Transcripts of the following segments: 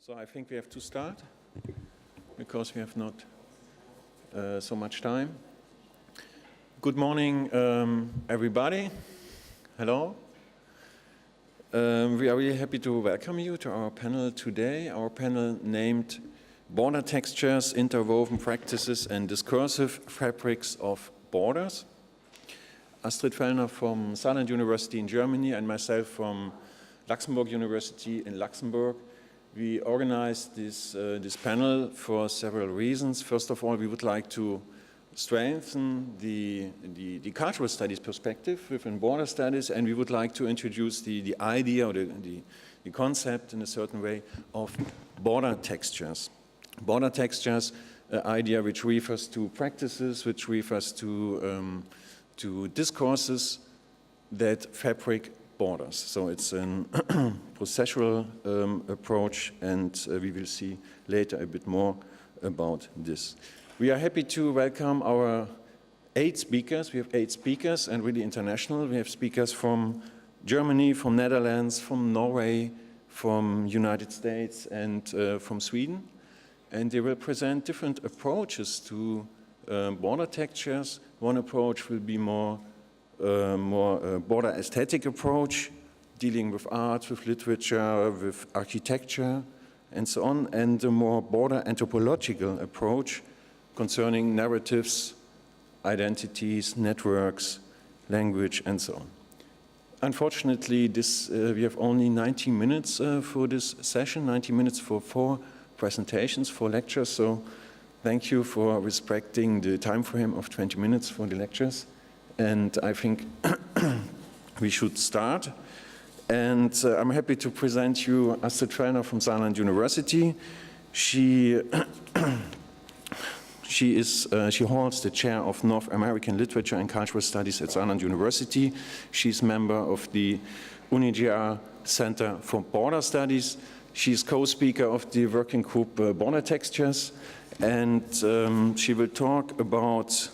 So I think we have to start because we have not so much time. Good morning, everybody. Hello. We are really happy to welcome you to our panel today. Our panel named Border Textures, Interwoven Practices and Discursive Fabrics of Borders. Astrid Fellner from Saarland University in Germany and myself from Luxembourg University in Luxembourg. We organized this panel for several reasons. First of all, we would like to strengthen the cultural studies perspective within border studies, and we would like to introduce the idea or the concept in a certain way of border textures. Border textures, an idea which refers to practices, which refers to discourses that fabric borders. So it's a processual approach, and we will see later a bit more about this. We are happy to welcome our 8 speakers. We have 8 speakers and really international. We have speakers from Germany, from Netherlands, from Norway, from United States, and from Sweden. And they will present different approaches to border textures. One approach will be more border aesthetic approach, dealing with art, with literature, with architecture, and so on, and a more border anthropological approach concerning narratives, identities, networks, language, and so on. Unfortunately, we have only 90 minutes for this session, 90 minutes for 4 presentations, 4 lectures, so thank you for respecting the time frame of 20 minutes for the lectures. And I think we should start. And I'm happy to present you Astrid Fellner from Saarland University. She holds the chair of North American Literature and Cultural Studies at Saarland University. She's member of the UniGR Center for Border Studies. She's co-speaker of the working group Border Textures. And she will talk about,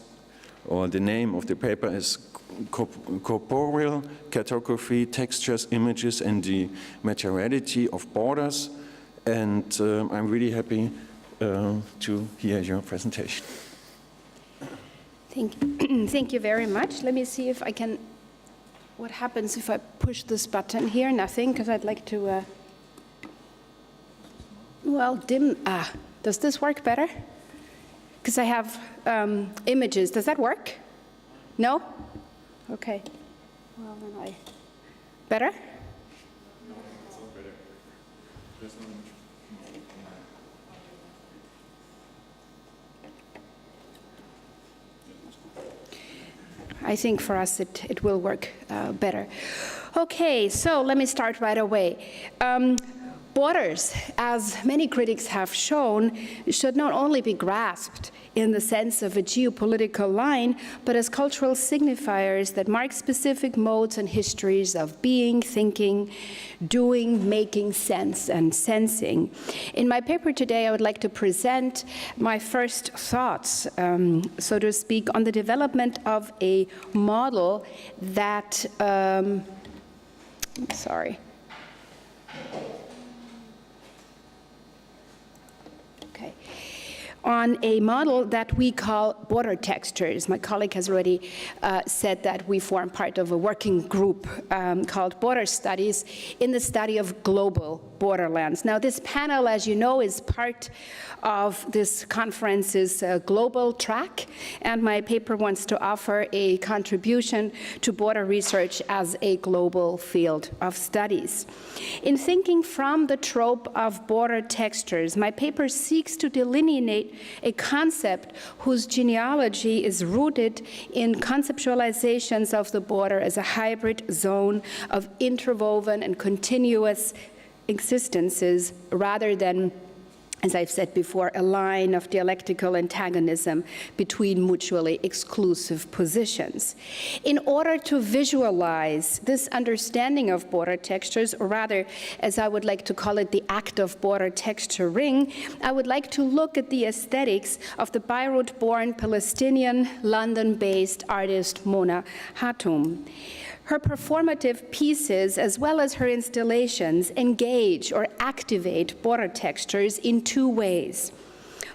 or the name of the paper is Corporeal, Cartography, Textures, Images, and the Materiality of Borders. And I'm really happy to hear your presentation. Thank you very much. Let me see if I can, what happens if I push this button here? Nothing, because I'd like to, does this work better? Because I have images. Does that work? No? Okay. Well, then better? No, it's not better. There's not much. I think for us it will work better. Okay, so let me start right away. Borders, as many critics have shown, should not only be grasped in the sense of a geopolitical line, but as cultural signifiers that mark specific modes and histories of being, thinking, doing, making sense, and sensing. In my paper today, I would like to present my first thoughts, so to speak, on the development of a model that, on a model that we call border textures. My colleague has already said that we form part of a working group called Border Studies in the study of global borderlands. Now, this panel, as you know, is part of this conference's global track, and my paper wants to offer a contribution to border research as a global field of studies. In thinking from the trope of border textures, my paper seeks to delineate a concept whose genealogy is rooted in conceptualizations of the border as a hybrid zone of interwoven and continuous existences rather than, as I've said before, a line of dialectical antagonism between mutually exclusive positions. In order to visualize this understanding of border textures, or rather, as I would like to call it, the act of border texturing, I would like to look at the aesthetics of the Beirut-born Palestinian, London-based artist Mona Hatoum. Her performative pieces, as well as her installations, engage or activate border textures in two ways.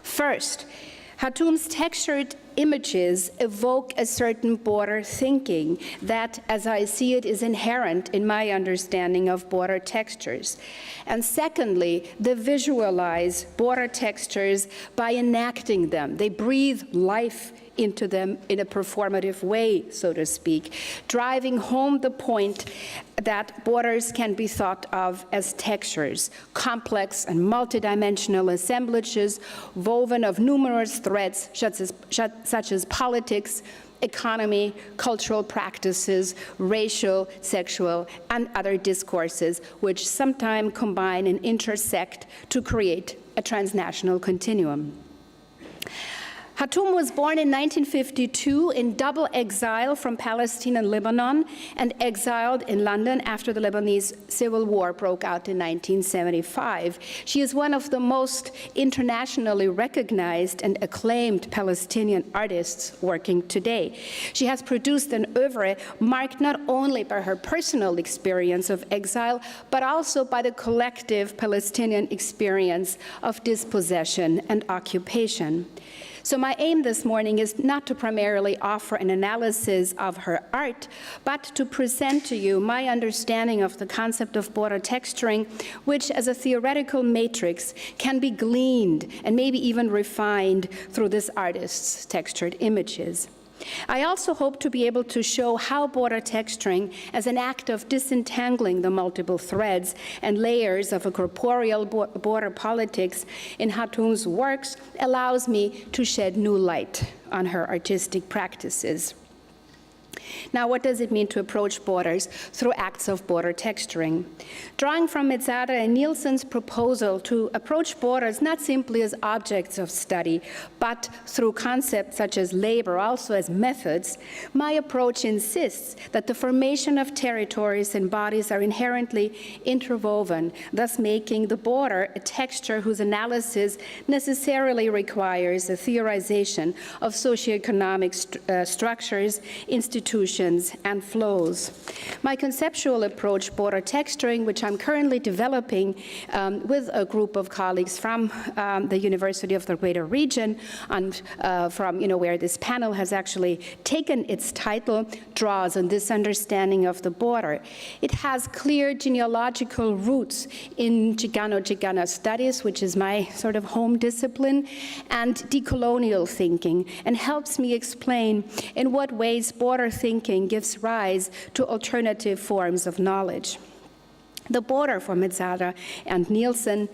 First, Hatum's textured images evoke a certain border thinking that, as I see it, is inherent in my understanding of border textures. And secondly, they visualize border textures by enacting them. They breathe life into them in a performative way, so to speak, driving home the point that borders can be thought of as textures, complex and multidimensional assemblages woven of numerous threads such as politics, economy, cultural practices, racial, sexual, and other discourses, which sometimes combine and intersect to create a transnational continuum. Hatum was born in 1952 in double exile from Palestine and Lebanon, and exiled in London after the Lebanese Civil War broke out in 1975. She is one of the most internationally recognized and acclaimed Palestinian artists working today. She has produced an oeuvre marked not only by her personal experience of exile, but also by the collective Palestinian experience of dispossession and occupation. So my aim this morning is not to primarily offer an analysis of her art, but to present to you my understanding of the concept of border texturing, which as a theoretical matrix can be gleaned and maybe even refined through this artist's textured images. I also hope to be able to show how border texturing, as an act of disentangling the multiple threads and layers of a corporeal border politics in Hatum's works, allows me to shed new light on her artistic practices. Now, what does it mean to approach borders through acts of border texturing? Drawing from Mezzadra and Nielsen's proposal to approach borders not simply as objects of study, but through concepts such as labor, also as methods, my approach insists that the formation of territories and bodies are inherently interwoven, thus making the border a texture whose analysis necessarily requires a theorization of socioeconomic structures, institutions, and flows. My conceptual approach, border texturing, which I'm currently developing with a group of colleagues from the University of the Greater Region, and from where this panel has actually taken its title, draws on this understanding of the border. It has clear genealogical roots in Chicano-Chicana studies, which is my sort of home discipline, and decolonial thinking, and helps me explain in what ways border thinking gives rise to alternative forms of knowledge. The border for Mezzadra and Nielsen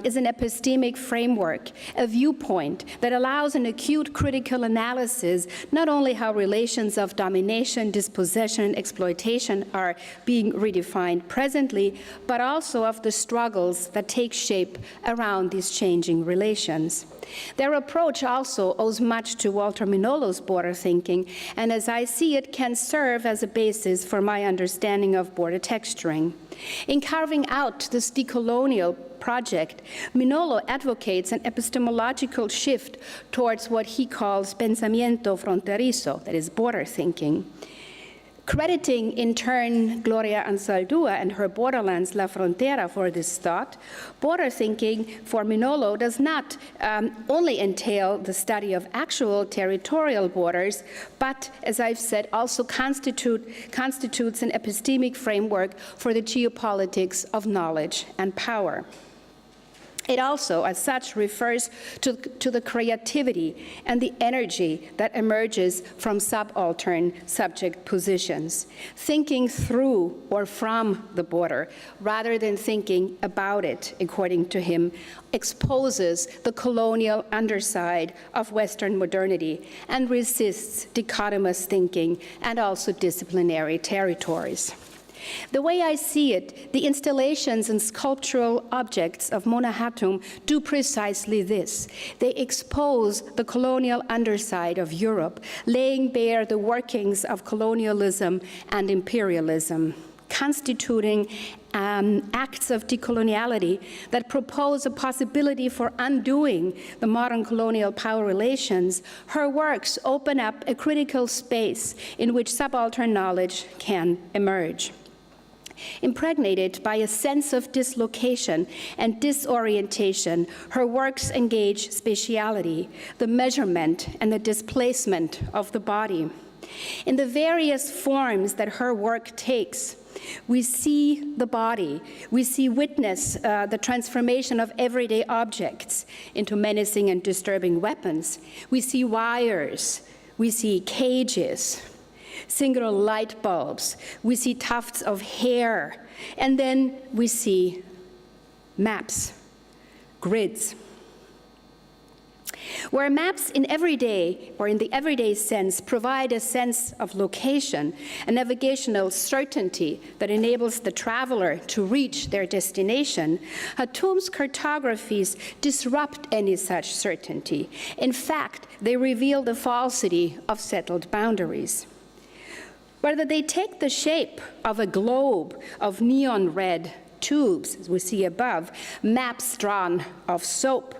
is an epistemic framework, a viewpoint that allows an acute critical analysis, not only how relations of domination, dispossession, and exploitation are being redefined presently, but also of the struggles that take shape around these changing relations. Their approach also owes much to Walter Minolo's border thinking, and as I see it, can serve as a basis for my understanding of border texturing. In carving out this decolonial project, Minolo advocates an epistemological shift towards what he calls pensamiento fronterizo, that is border thinking. Crediting, in turn, Gloria Anzaldúa and her Borderlands La Frontera for this thought, border thinking for Minolo does not only entail the study of actual territorial borders, but, as I've said, also constitutes an epistemic framework for the geopolitics of knowledge and power. It also, as such, refers to the creativity and the energy that emerges from subaltern subject positions, thinking through or from the border, rather than thinking about it, according to him, exposes the colonial underside of Western modernity and resists dichotomous thinking and also disciplinary territories. The way I see it, the installations and sculptural objects of Mona Hatum do precisely this. They expose the colonial underside of Europe, laying bare the workings of colonialism and imperialism, constituting acts of decoloniality that propose a possibility for undoing the modern colonial power relations, her works open up a critical space in which subaltern knowledge can emerge. Impregnated by a sense of dislocation and disorientation, her works engage spatiality, the measurement and the displacement of the body. In the various forms that her work takes, we see the body, we witness the transformation of everyday objects into menacing and disturbing weapons. We see wires, we see cages, singular light bulbs, we see tufts of hair, and then we see maps, grids. Where maps in everyday, or in the everyday sense, provide a sense of location, a navigational certainty that enables the traveler to reach their destination, Hatoum's cartographies disrupt any such certainty. In fact, they reveal the falsity of settled boundaries. Whether they take the shape of a globe of neon red tubes, as we see above, maps drawn of soap,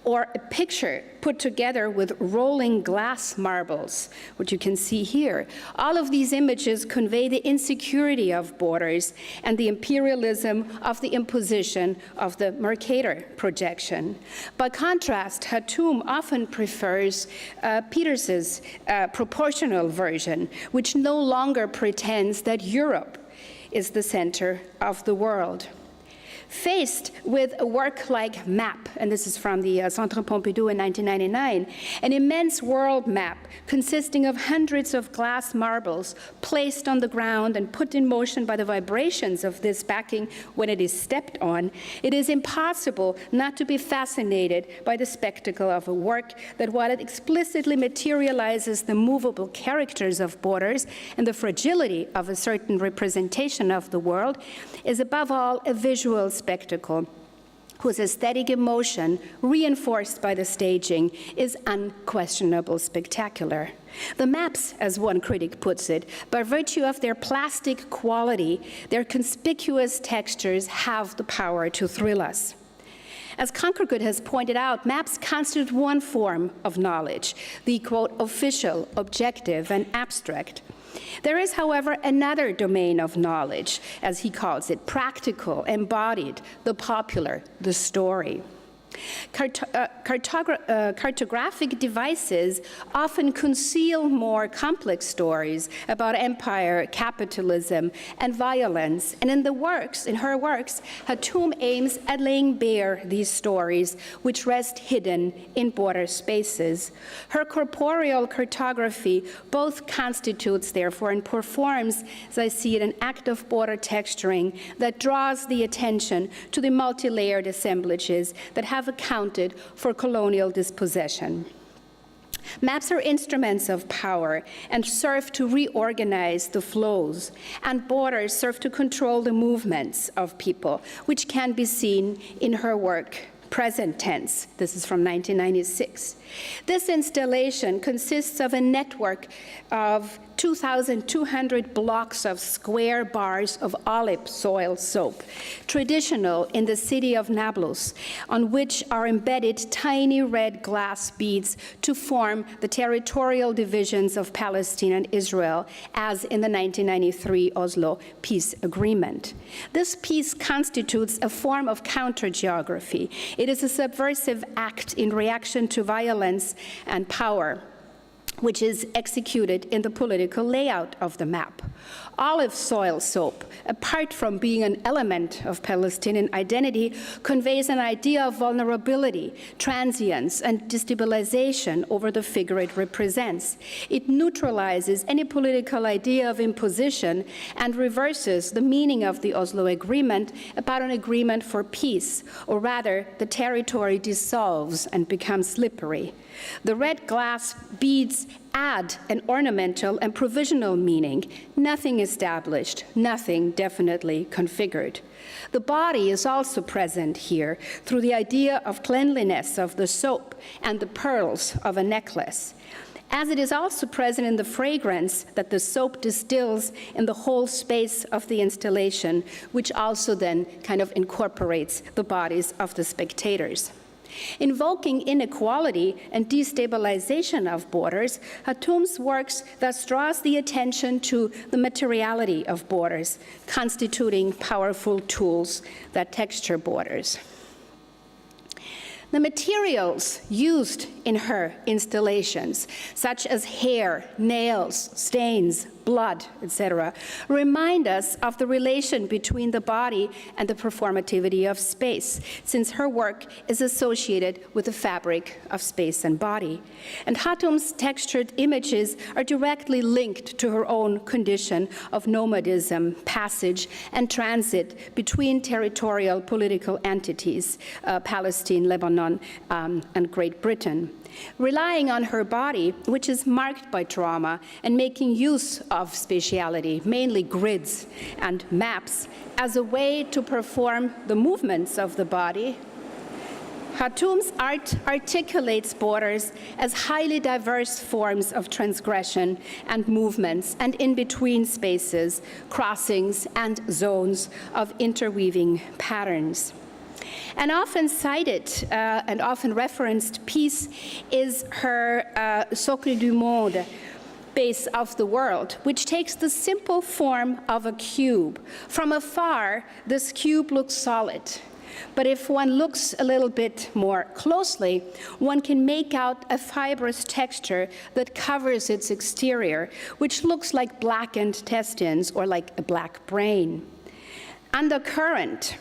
or a picture put together with rolling glass marbles, which you can see here. All of these images convey the insecurity of borders and the imperialism of the imposition of the Mercator projection. By contrast, Hatoum often prefers Peters's proportional version, which no longer pretends that Europe is the center of the world. Faced with a work like MAP, and this is from the Centre Pompidou in 1999, an immense world map consisting of hundreds of glass marbles placed on the ground and put in motion by the vibrations of this backing when it is stepped on, it is impossible not to be fascinated by the spectacle of a work that, while it explicitly materializes the movable characters of borders and the fragility of a certain representation of the world, is above all a visual spectacle whose aesthetic emotion, reinforced by the staging, is unquestionably spectacular. The maps, as one critic puts it, by virtue of their plastic quality, their conspicuous textures have the power to thrill us. As Conkergood has pointed out, maps constitute one form of knowledge, the, quote, official, objective, and abstract. There is, however, another domain of knowledge, as he calls it, practical, embodied, the popular, the story. Cartographic devices often conceal more complex stories about empire, capitalism, and violence. And in her works, Hatoum aims at laying bare these stories, which rest hidden in border spaces. Her corporeal cartography both constitutes, therefore, and performs, as I see it, an act of border texturing that draws the attention to the multi-layered assemblages that have accounted for colonial dispossession. Maps are instruments of power and serve to reorganize the flows, and borders serve to control the movements of people, which can be seen in her work, present tense. This is from 1996. This installation consists of a network of 2,200 blocks of square bars of olive soil soap, traditional in the city of Nablus, on which are embedded tiny red glass beads to form the territorial divisions of Palestine and Israel, as in the 1993 Oslo peace agreement. This piece constitutes a form of counter-geography. It is a subversive act in reaction to violence and power, which is executed in the political layout of the map. Olive soil soap, apart from being an element of Palestinian identity, conveys an idea of vulnerability, transience, and destabilization over the figure it represents. It neutralizes any political idea of imposition and reverses the meaning of the Oslo Agreement about an agreement for peace, or rather, the territory dissolves and becomes slippery. The red glass beads add an ornamental and provisional meaning, nothing established, nothing definitely configured. The body is also present here through the idea of cleanliness of the soap and the pearls of a necklace. as it is also present in the fragrance that the soap distills in the whole space of the installation, which also then kind of incorporates the bodies of the spectators. Invoking inequality and destabilization of borders, Hatoum's works thus draws the attention to the materiality of borders, constituting powerful tools that texture borders. The materials used in her installations, such as hair, nails, stains, blood, etc., remind us of the relation between the body and the performativity of space, since her work is associated with the fabric of space and body. And Hatoum's textured images are directly linked to her own condition of nomadism, passage, and transit between territorial political entities, Palestine, Lebanon, and Great Britain. Relying on her body, which is marked by trauma, and making use of spatiality, mainly grids and maps, as a way to perform the movements of the body, Hatoum's art articulates borders as highly diverse forms of transgression and movements, and in-between spaces, crossings, and zones of interweaving patterns. An often cited and often referenced piece is her Socle du Monde, base of the world, which takes the simple form of a cube. From afar, this cube looks solid. But if one looks a little bit more closely, one can make out a fibrous texture that covers its exterior, which looks like blackened intestines or like a black brain. Undercurrent,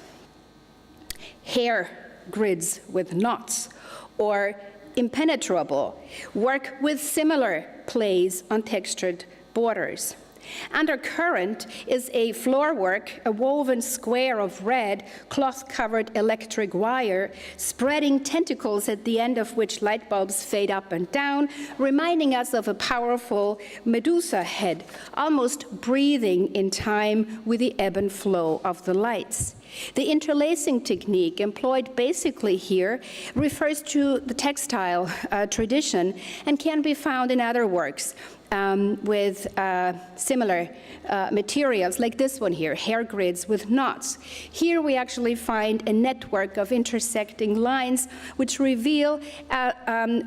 hair grids with knots, or impenetrable, work with similar plays on textured borders. Undercurrent is a floorwork, a woven square of red, cloth-covered electric wire, spreading tentacles at the end of which light bulbs fade up and down, reminding us of a powerful Medusa head, almost breathing in time with the ebb and flow of the lights. The interlacing technique employed basically here refers to the textile tradition and can be found in other works with similar materials, like this one here, hair grids with knots. Here we actually find a network of intersecting lines which reveal an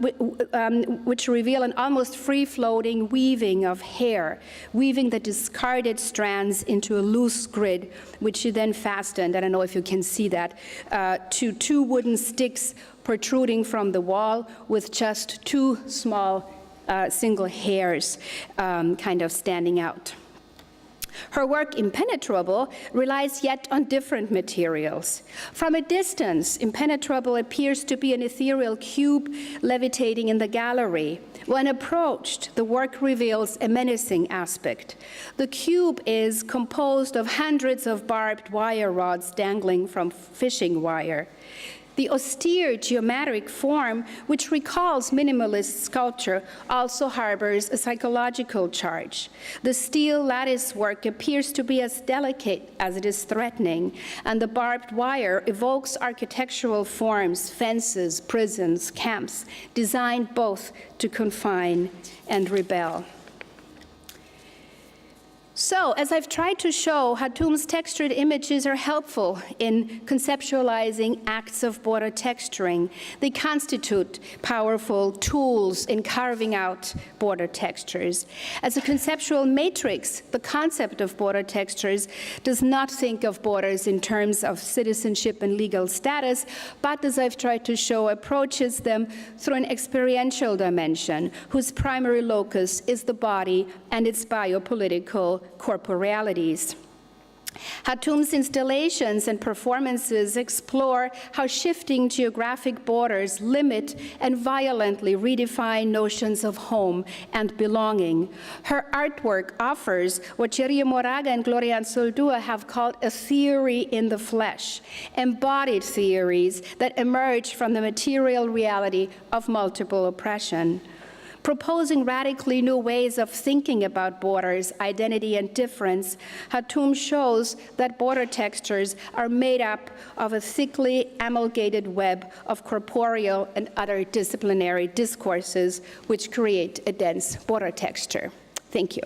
almost free-floating weaving of hair, weaving the discarded strands into a loose grid, which she then fastened, I don't know if you can see that, to two wooden sticks protruding from the wall with just two small single hairs kind of standing out. Her work, Impenetrable, relies yet on different materials. From a distance, Impenetrable appears to be an ethereal cube levitating in the gallery. When approached, the work reveals a menacing aspect. The cube is composed of hundreds of barbed wire rods dangling from fishing wire. The austere geometric form, which recalls minimalist sculpture, also harbors a psychological charge. The steel lattice work appears to be as delicate as it is threatening, and the barbed wire evokes architectural forms, fences, prisons, camps, designed both to confine and rebel. So, as I've tried to show, Hatoum's textured images are helpful in conceptualizing acts of border texturing. They constitute powerful tools in carving out border textures. As a conceptual matrix, the concept of border textures does not think of borders in terms of citizenship and legal status, but, as I've tried to show, approaches them through an experiential dimension, whose primary locus is the body and its biopolitical corporealities. Hatoum's installations and performances explore how shifting geographic borders limit and violently redefine notions of home and belonging. Her artwork offers what Chiara Moraga and Gloria Anzoldua have called a theory in the flesh, embodied theories that emerge from the material reality of multiple oppression. Proposing radically new ways of thinking about borders, identity, and difference, Hatoum shows that border textures are made up of a thickly amalgamated web of corporeal and other disciplinary discourses which create a dense border texture. Thank you.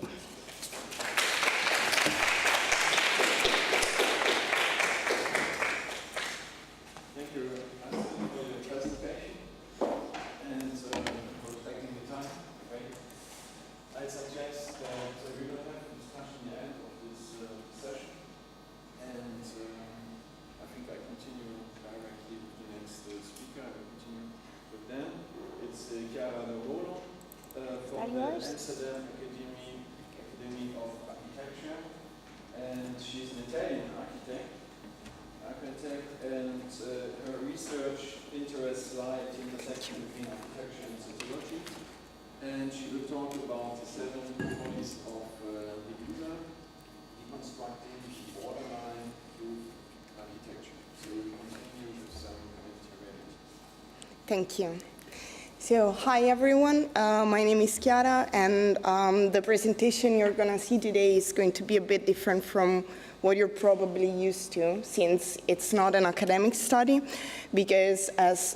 Chiara Dorbolò from the Amsterdam Academie of Architecture, and she's an Italian architect, and her research interests lie at the intersection between architecture and sociology, and she will talk about the Seven Follies of Lampedusa, deconstructing the borderline through architecture. So we'll continue with some materiality. Thank you. So, hi everyone, my name is Chiara, and the presentation you're going to see today is going to be a bit different from what you're probably used to, since it's not an academic study, because as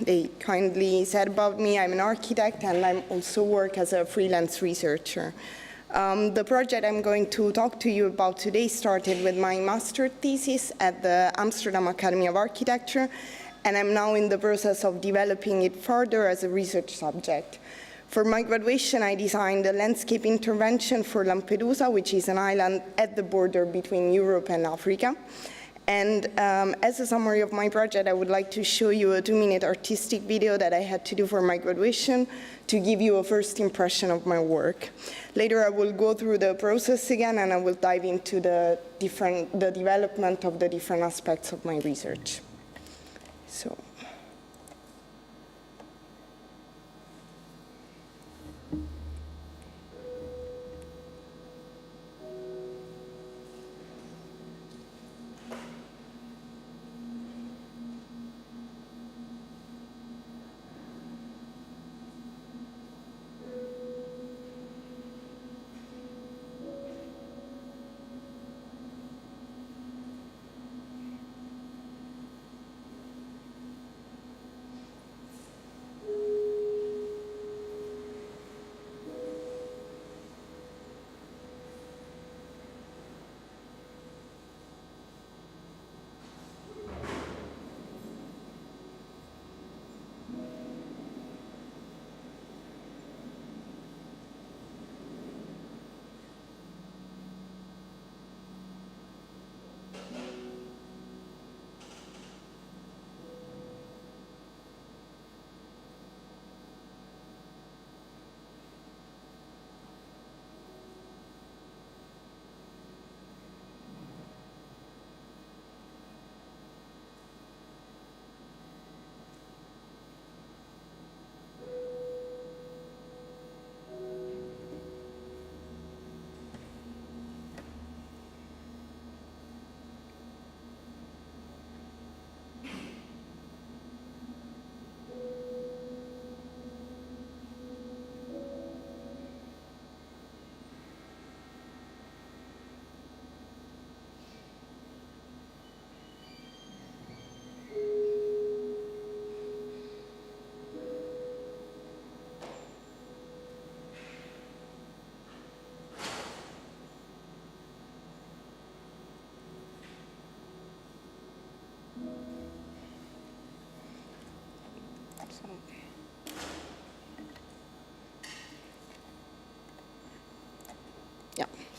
they kindly said about me, I'm an architect and I also work as a freelance researcher. The project I'm going to talk to you about today started with my master's thesis at the Amsterdam Academy of Architecture, and I'm now in the process of developing it further as a research subject. For my graduation, I designed a landscape intervention for Lampedusa, which is an island at the border between Europe and Africa. And as a summary of my project, I would like to show you a 2-minute artistic video that I had to do for my graduation to give you a first impression of my work. Later, I will go through the process again, and I will dive into the development of the different aspects of my research. So.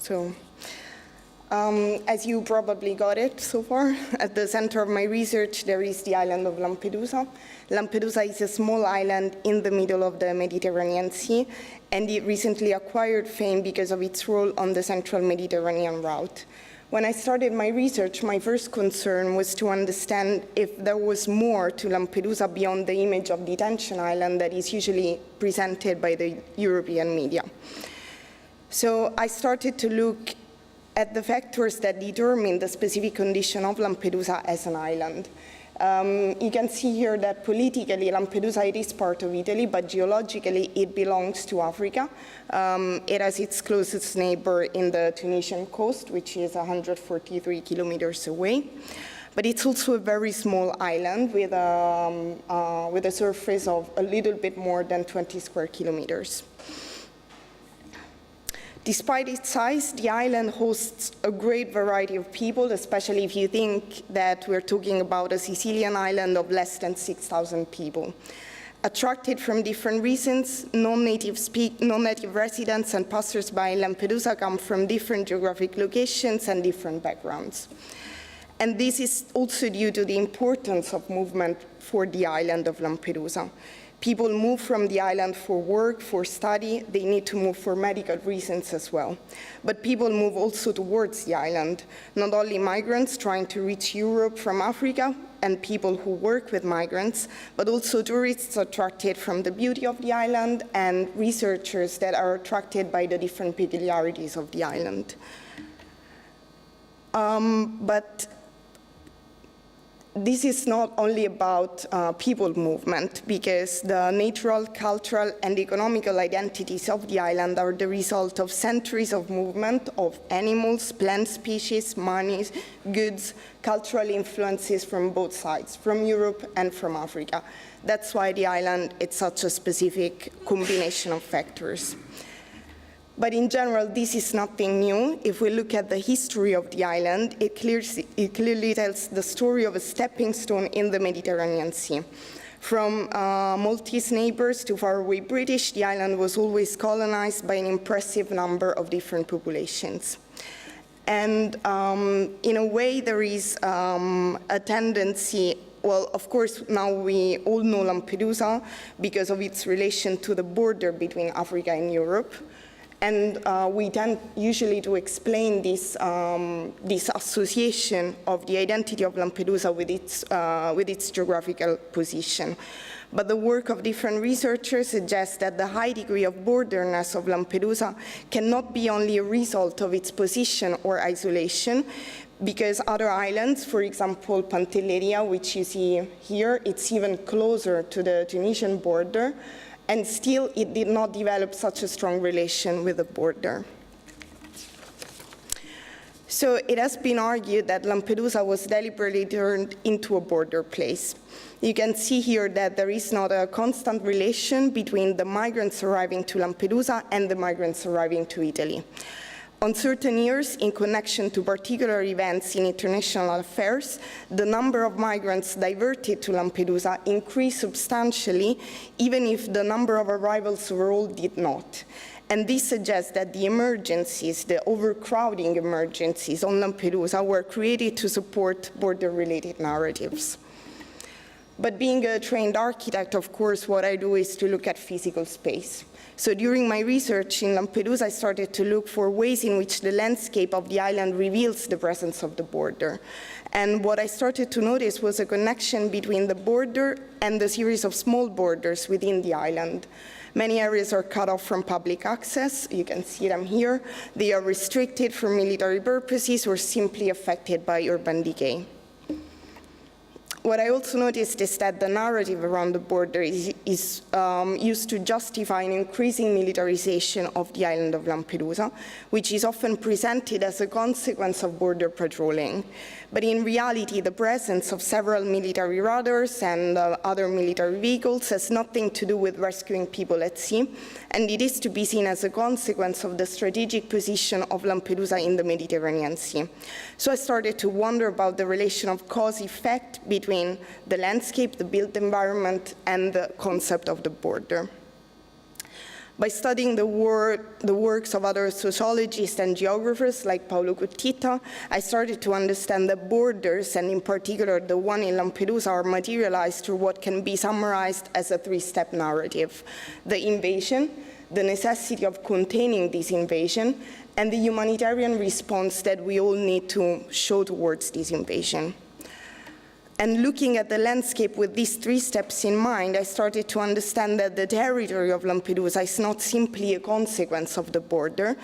So, as you probably got it so far, at the center of my research there is the island of Lampedusa. Lampedusa is a small island in the middle of the Mediterranean Sea, and it recently acquired fame because of its role on the central Mediterranean route. When I started my research, my first concern was to understand if there was more to Lampedusa beyond the image of detention island that is usually presented by the European media. So I started to look at the factors that determine the specific condition of Lampedusa as an island. You can see here that politically Lampedusa it is part of Italy, but geologically it belongs to Africa. It has its closest neighbor in the Tunisian coast, which is 143 kilometers away. But it's also a very small island with a surface of a little bit more than 20 square kilometers. Despite its size, the island hosts a great variety of people, especially if you think that we're talking about a Sicilian island of less than 6,000 people. Attracted from different reasons, non-native residents and passers-by in Lampedusa come from different geographic locations and different backgrounds. And this is also due to the importance of movement for the island of Lampedusa. People move from the island for work, for study. They need to move for medical reasons as well. But people move also towards the island, not only migrants trying to reach Europe from Africa and people who work with migrants, but also tourists attracted from the beauty of the island and researchers that are attracted by the different peculiarities of the island. But this is not only about people movement, because the natural, cultural, and economical identities of the island are the result of centuries of movement of animals, plant species, money, goods, cultural influences from both sides, from Europe and from Africa. That's why the island is such a specific combination of factors. But in general, this is nothing new. If we look at the history of the island, it clearly tells the story of a stepping stone in the Mediterranean Sea. From Maltese neighbors to faraway British, the island was always colonized by an impressive number of different populations. And in a way, there is a tendency. Well, of course, now we all know Lampedusa because of its relation to the border between Africa and Europe. And we tend usually to explain this association of the identity of Lampedusa with its geographical position. But the work of different researchers suggests that the high degree of borderness of Lampedusa cannot be only a result of its position or isolation, because other islands, for example, Pantelleria, which you see here, it's even closer to the Tunisian border, and still it did not develop such a strong relation with the border. So it has been argued that Lampedusa was deliberately turned into a border place. You can see here that there is not a constant relation between the migrants arriving to Lampedusa and the migrants arriving to Italy. On certain years, in connection to particular events in international affairs, the number of migrants diverted to Lampedusa increased substantially, even if the number of arrivals overall did not. And this suggests that the emergencies, the overcrowding emergencies on Lampedusa were created to support border-related narratives. But being a trained architect, of course, what I do is to look at physical space. So during my research in Lampedusa, I started to look for ways in which the landscape of the island reveals the presence of the border. And what I started to notice was a connection between the border and the series of small borders within the island. Many areas are cut off from public access. You can see them here. They are restricted for military purposes or simply affected by urban decay. What I also noticed is that the narrative around the border is used to justify an increasing militarization of the island of Lampedusa, which is often presented as a consequence of border patrolling. But in reality, the presence of several military radars and other military vehicles has nothing to do with rescuing people at sea, and it is to be seen as a consequence of the strategic position of Lampedusa in the Mediterranean Sea. So I started to wonder about the relation of cause-effect between the landscape, the built environment, and the concept of the border. By studying the works of other sociologists and geographers like Paolo Cottita, I started to understand that borders, and in particular the one in Lampedusa, are materialized through what can be summarized as a three-step narrative: the invasion, the necessity of containing this invasion, and the humanitarian response that we all need to show towards this invasion. And looking at the landscape with these three steps in mind, I started to understand that the territory of Lampedusa is not simply a consequence of the border,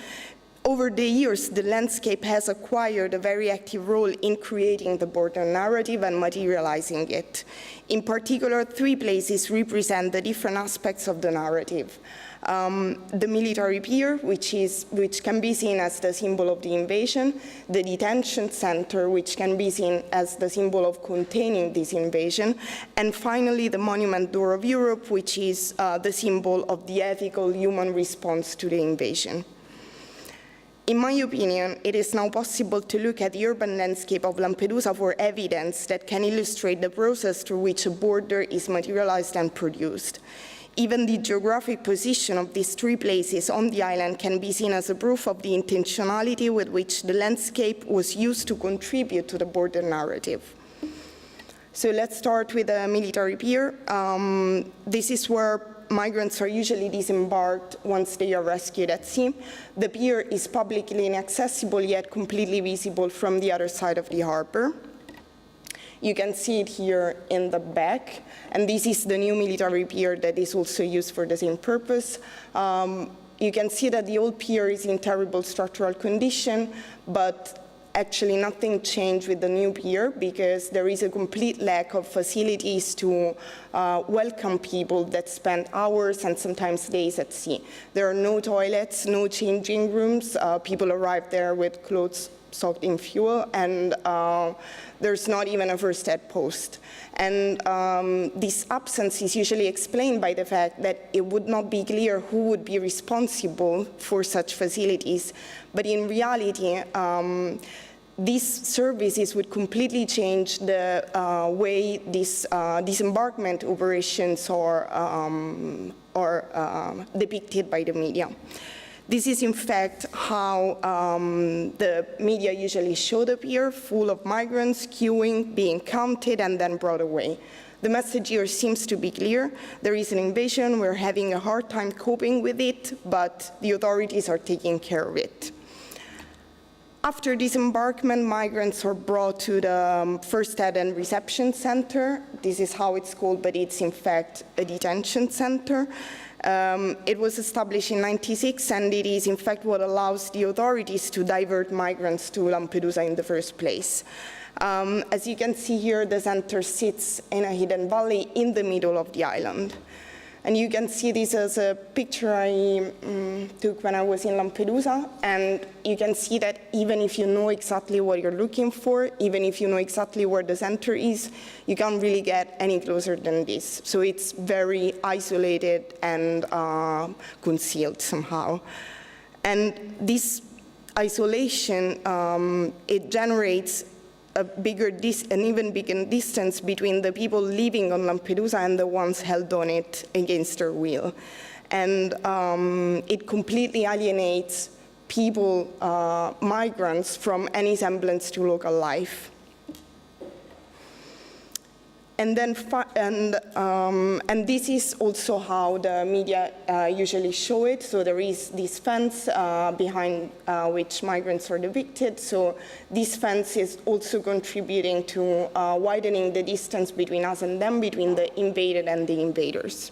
Over the years, the landscape has acquired a very active role in creating the border narrative and materializing it. In particular, 3 places represent the different aspects of the narrative. The military pier, which can be seen as the symbol of the invasion, the detention center, which can be seen as the symbol of containing this invasion, and finally the monument Door of Europe, which is the symbol of the ethical human response to the invasion. In my opinion, it is now possible to look at the urban landscape of Lampedusa for evidence that can illustrate the process through which a border is materialized and produced. Even the geographic position of these 3 places on the island can be seen as a proof of the intentionality with which the landscape was used to contribute to the border narrative. So let's start with the military pier. This is where migrants are usually disembarked once they are rescued at sea. The pier is publicly inaccessible yet completely visible from the other side of the harbor. You can see it here in the back, and this is the new military pier that is also used for the same purpose. You can see that the old pier is in terrible structural condition, but actually nothing changed with the new pier because there is a complete lack of facilities to welcome people that spend hours and sometimes days at sea. There are no toilets, no changing rooms. People arrive there with clothes soaked in fuel, and there's not even a first aid post. And this absence is usually explained by the fact that it would not be clear who would be responsible for such facilities. But in reality, these services would completely change the way these disembarkment operations are depicted by the media. This is in fact how the media usually show the pier, full of migrants queuing, being counted, and then brought away. The message here seems to be clear. There is an invasion, we're having a hard time coping with it, but the authorities are taking care of it. After disembarkment, migrants are brought to the First Aid and Reception Center. This is how it's called, but it's in fact a detention center. It was established in '96, and it is in fact what allows the authorities to divert migrants to Lampedusa in the first place. As you can see here, the center sits in a hidden valley in the middle of the island. And you can see this as a picture I took when I was in Lampedusa, and you can see that even if you know exactly what you're looking for, even if you know exactly where the center is, you can't really get any closer than this. So it's very isolated and concealed somehow. And this isolation, it generates an even bigger distance between the people living on Lampedusa and the ones held on it against their will. And it completely alienates people, migrants, from any semblance to local life. And then, and this is also how the media usually show it. So there is this fence behind which migrants are depicted. So this fence is also contributing to widening the distance between us and them, between the invaded and the invaders.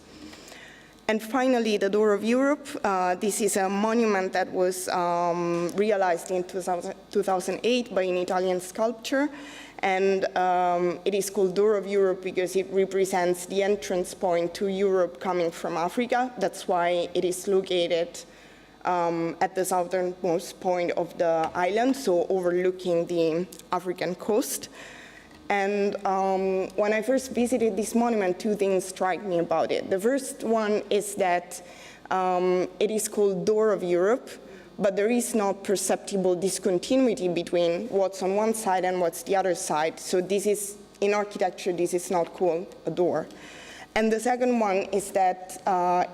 And finally, the Door of Europe. This is a monument that was realized in 2008 by an Italian sculptor. And it is called Door of Europe because it represents the entrance point to Europe coming from Africa. That's why it is located at the southernmost point of the island, so overlooking the African coast. And when I first visited this monument, 2 things struck me about it. The first one is that it is called Door of Europe, but there is no perceptible discontinuity between what's on one side and what's the other side. So this is, in architecture, this is not called a door. And the second one is that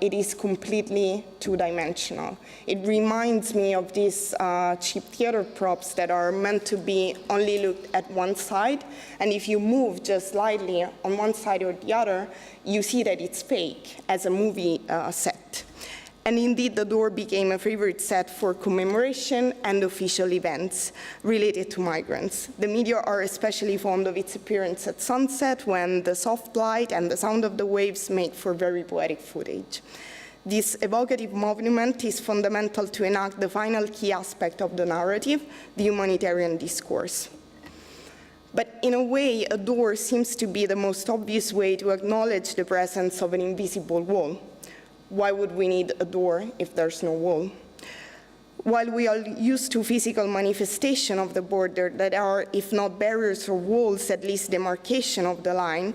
it is completely two-dimensional. It reminds me of these cheap theater props that are meant to be only looked at one side, and if you move just slightly on one side or the other, you see that it's fake as a movie set. And indeed, the door became a favorite set for commemoration and official events related to migrants. The media are especially fond of its appearance at sunset, when the soft light and the sound of the waves make for very poetic footage. This evocative movement is fundamental to enact the final key aspect of the narrative, the humanitarian discourse. But in a way, a door seems to be the most obvious way to acknowledge the presence of an invisible wall. Why would we need a door if there's no wall? While we are used to physical manifestation of the border that are, if not barriers or walls, at least demarcation of the line,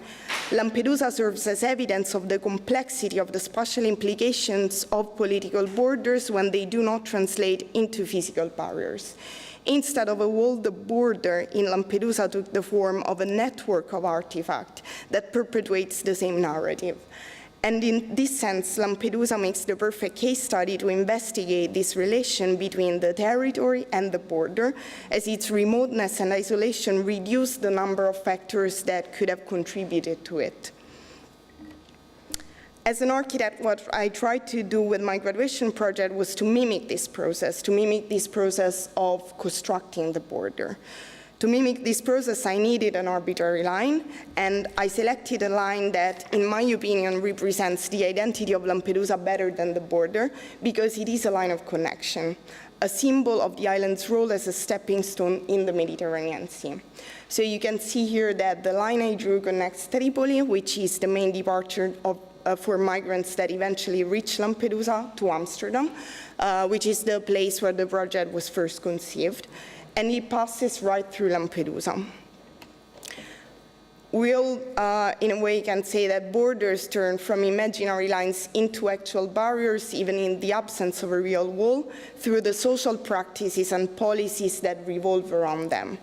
Lampedusa serves as evidence of the complexity of the spatial implications of political borders when they do not translate into physical barriers. Instead of a wall, the border in Lampedusa took the form of a network of artifacts that perpetuates the same narrative. And in this sense, Lampedusa makes the perfect case study to investigate this relation between the territory and the border, as its remoteness and isolation reduce the number of factors that could have contributed to it. As an architect, what I tried to do with my graduation project was to mimic this process of constructing the border. To mimic this process, I needed an arbitrary line, and I selected a line that, in my opinion, represents the identity of Lampedusa better than the border, because it is a line of connection, a symbol of the island's role as a stepping stone in the Mediterranean Sea. So you can see here that the line I drew connects Tripoli, which is the main departure for migrants that eventually reach Lampedusa, to Amsterdam, which is the place where the project was first conceived. And it passes right through Lampedusa. We all, in a way, can say that borders turn from imaginary lines into actual barriers, even in the absence of a real wall, through the social practices and policies that revolve around them.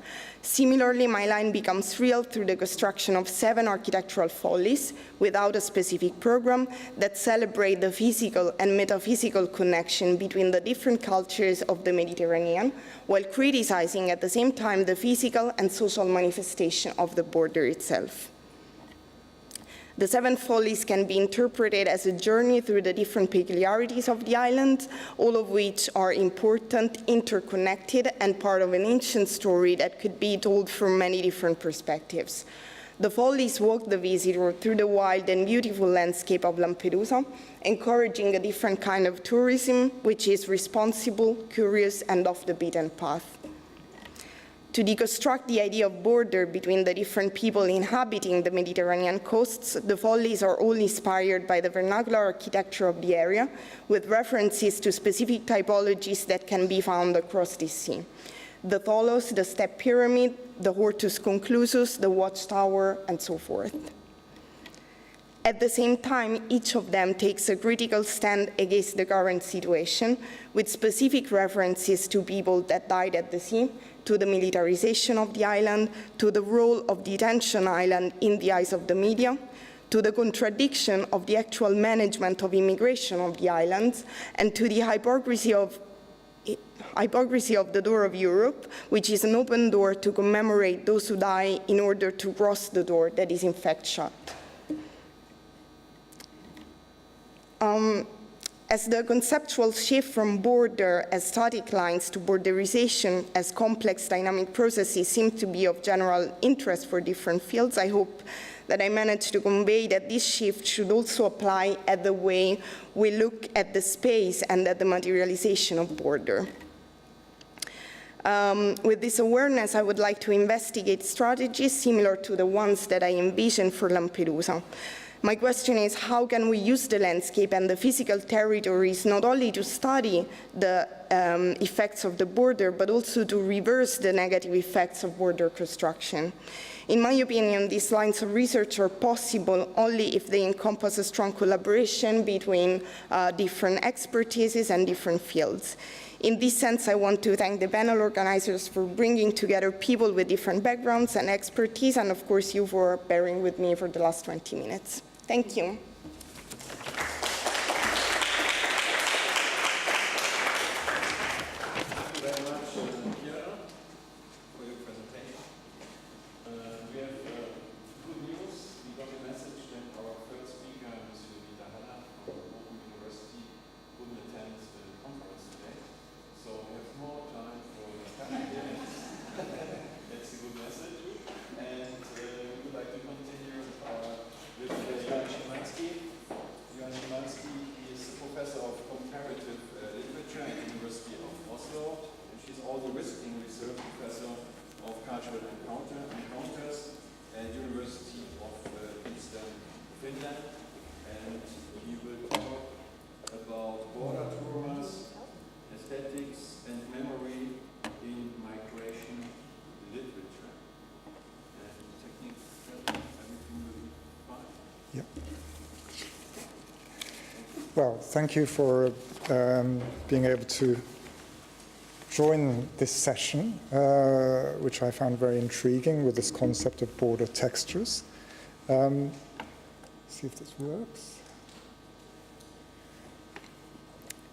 Similarly, my line becomes real through the construction of 7 architectural follies, without a specific program, that celebrate the physical and metaphysical connection between the different cultures of the Mediterranean, while criticizing at the same time the physical and social manifestation of the border itself. The 7 follies can be interpreted as a journey through the different peculiarities of the island, all of which are important, interconnected, and part of an ancient story that could be told from many different perspectives. The follies walk the visitor through the wild and beautiful landscape of Lampedusa, encouraging a different kind of tourism, which is responsible, curious, and off the beaten path. To deconstruct the idea of border between the different people inhabiting the Mediterranean coasts, the follies are all inspired by the vernacular architecture of the area, with references to specific typologies that can be found across the sea. The tholos, the step pyramid, the hortus conclusus, the watchtower, and so forth. At the same time, each of them takes a critical stand against the current situation, with specific references to people that died at the sea, to the militarization of the island, to the role of the detention island in the eyes of the media, to the contradiction of the actual management of immigration of the islands, and to the hypocrisy of the door of Europe, which is an open door to commemorate those who die in order to cross the door that is in fact shut. As the conceptual shift from border as static lines to borderization as complex dynamic processes seem to be of general interest for different fields, I hope that I managed to convey that this shift should also apply at the way we look at the space and at the materialization of border. With this awareness, I would like to investigate strategies similar to the ones that I envisioned for Lampedusa. My question is, how can we use the landscape and the physical territories not only to study the effects of the border, but also to reverse the negative effects of border construction? In my opinion, these lines of research are possible only if they encompass a strong collaboration between different expertises and different fields. In this sense, I want to thank the panel organizers for bringing together people with different backgrounds and expertise, and of course you for bearing with me for the last 20 minutes. Thank you. Thank you very much, Chiara, for your presentation. We have good news. We got a message that our third speaker, Mr. Fellner from Open University, couldn't attend the conference today. So we have more time for the panel. That's a good message. And we would like to continue with Johan Schimanski. Well, thank you for being able to join this session, which I found very intriguing with this concept of border textures. See if this works.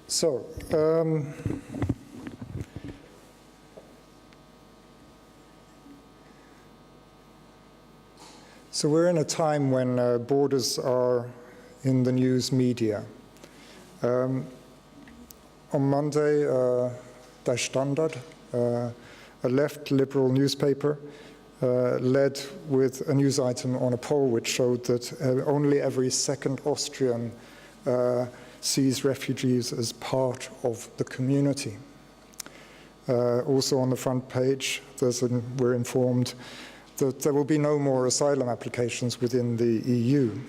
So, we're in a time when borders are in the news media. On Monday, Der Standard, a left liberal newspaper, led with a news item on a poll which showed that only every second Austrian sees refugees as part of the community. Also on the front page, we're informed that there will be no more asylum applications within the EU.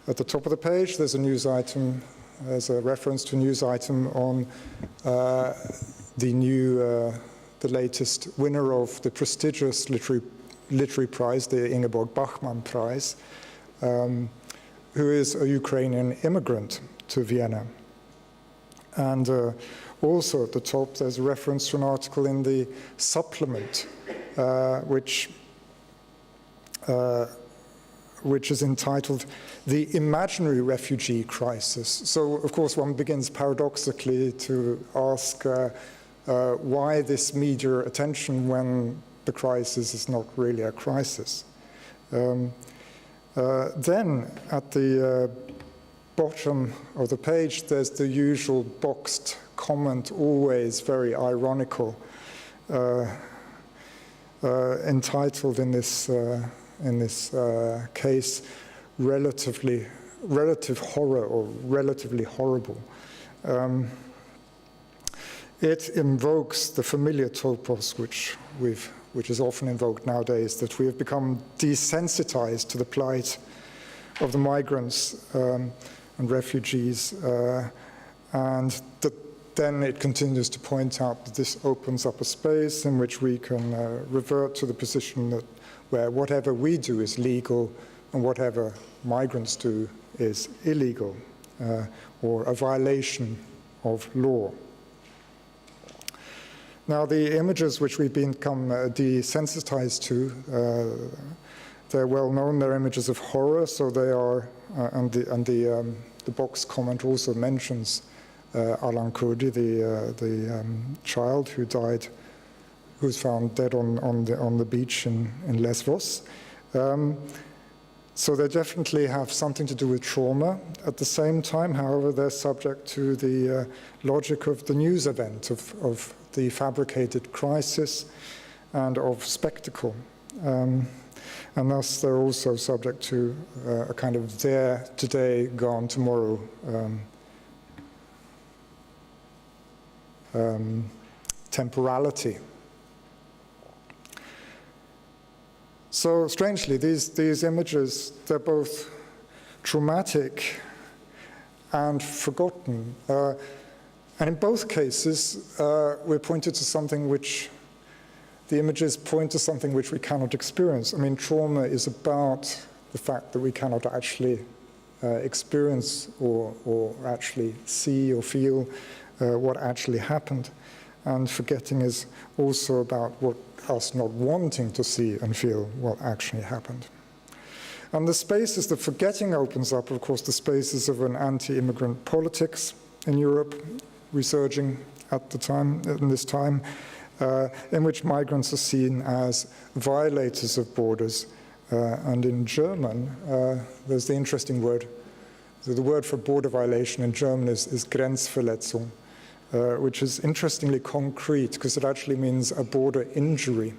At the top of the page, there's a news item, there's a reference to a news item on the latest winner of the prestigious literary prize, the Ingeborg Bachmann Prize, who is a Ukrainian immigrant to Vienna. And also at the top, there's a reference to an article in the supplement, which is entitled The Imaginary Refugee Crisis. So, of course, one begins paradoxically to ask why this media attention when the crisis is not really a crisis. Then, at the bottom of the page, there's the usual boxed comment, always very ironical, entitled in this case, relative horror or relatively horrible. It invokes the familiar topos which is often invoked nowadays, that we have become desensitized to the plight of the migrants and refugees, and then it continues to point out that this opens up a space in which we can revert to the position that where whatever we do is legal and whatever migrants do is illegal or a violation of law. Now, the images which we've become desensitized to, they're well known. They're images of horror, so they are, and the box comment also mentions Alan Kurdi, the child who died, who's found dead on the beach in Lesvos. So they definitely have something to do with trauma. At the same time, however, they're subject to the logic of the news event, of the fabricated crisis and of spectacle. And thus they're also subject to a kind of there today, gone tomorrow temporality. So strangely, these images, they're both traumatic and forgotten. And in both cases, we're pointed to something which, the images point to something which we cannot experience. I mean, trauma is about the fact that we cannot actually experience or actually see or feel what actually happened. And forgetting is also about us not wanting to see and feel what actually happened. And the spaces that forgetting opens up, of course, the spaces of an anti-immigrant politics in Europe, resurging at the time, in this time, in which migrants are seen as violators of borders. And in German, there's the interesting word. So the word for border violation in German is Grenzverletzung, which is interestingly concrete because it actually means a border injury.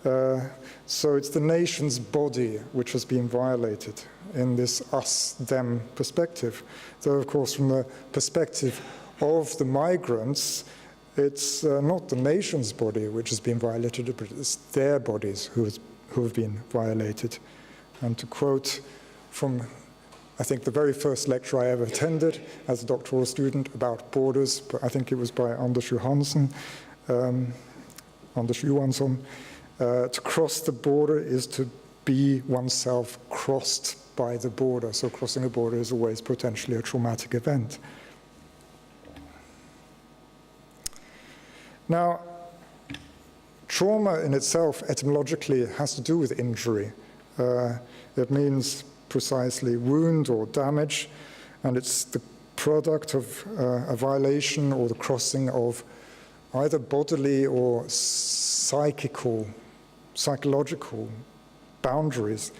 So it's the nation's body which has been violated in this us-them perspective. Though, of course, from the perspective of the migrants, it's not the nation's body which has been violated, but it's their bodies who have been violated. And to quote from, I think, the very first lecture I ever attended as a doctoral student about borders, but I think it was by Anders Johansson, to cross the border is to be oneself crossed by the border. So crossing a border is always potentially a traumatic event. Now, trauma in itself, etymologically, has to do with injury. It means precisely wound or damage, and it's the product of a violation or the crossing of either bodily or psychological boundaries.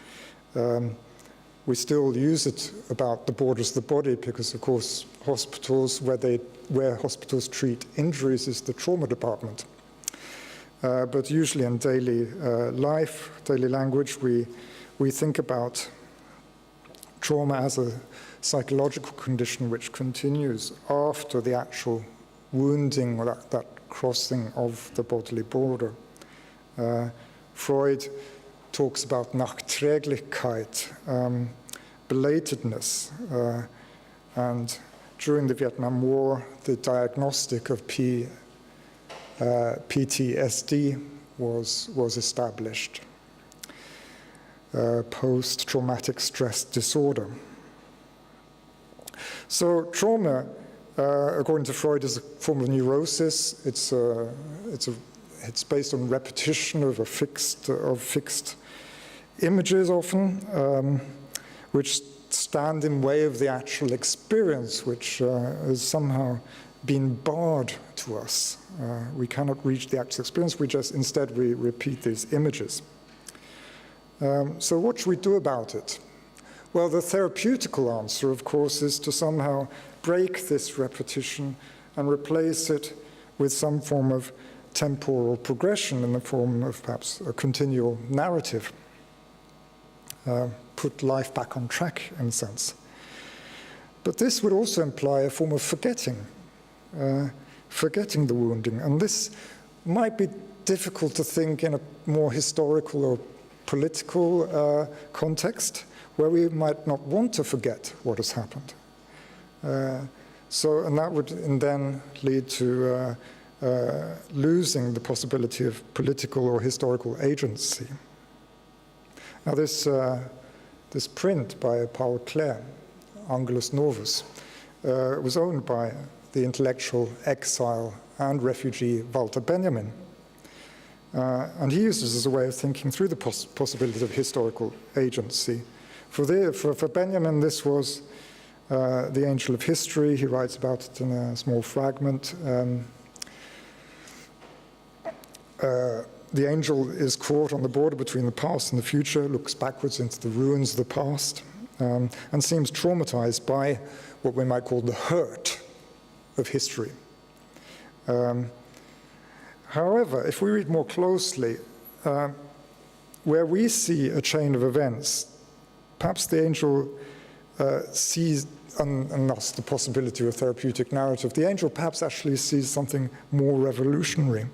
We still use it about the borders of the body because, of course, hospitals, where hospitals treat injuries is the trauma department. But usually in daily life, daily language, we think about trauma as a psychological condition which continues after the actual wounding or that crossing of the bodily border. Freud talks about Nachträglichkeit, belatedness, and during the Vietnam War, the diagnostic of PTSD was established, post-traumatic stress disorder. So trauma, according to Freud, is a form of neurosis. It's based on repetition of fixed images often, which stand in way of the actual experience, which has somehow been barred to us. We cannot reach the actual experience, instead we repeat these images. So what should we do about it? Well, the therapeutical answer, of course, is to somehow break this repetition and replace it with some form of temporal progression in the form of perhaps a continual narrative. Put life back on track, in a sense. But this would also imply a form of forgetting the wounding. And this might be difficult to think in a more historical or political context, where we might not want to forget what has happened. And that would then lead to losing the possibility of political or historical agency. Now this print by Paul Klee, Angelus Novus, was owned by the intellectual exile and refugee Walter Benjamin. And he used this as a way of thinking through the possibility of historical agency. For Benjamin, this was the angel of history. He writes about it in a small fragment. The angel is caught on the border between the past and the future, looks backwards into the ruins of the past, and seems traumatized by what we might call the hurt of history. However, if we read more closely, where we see a chain of events, perhaps the angel sees, and thus the possibility of a therapeutic narrative, the angel perhaps actually sees something more revolutionary,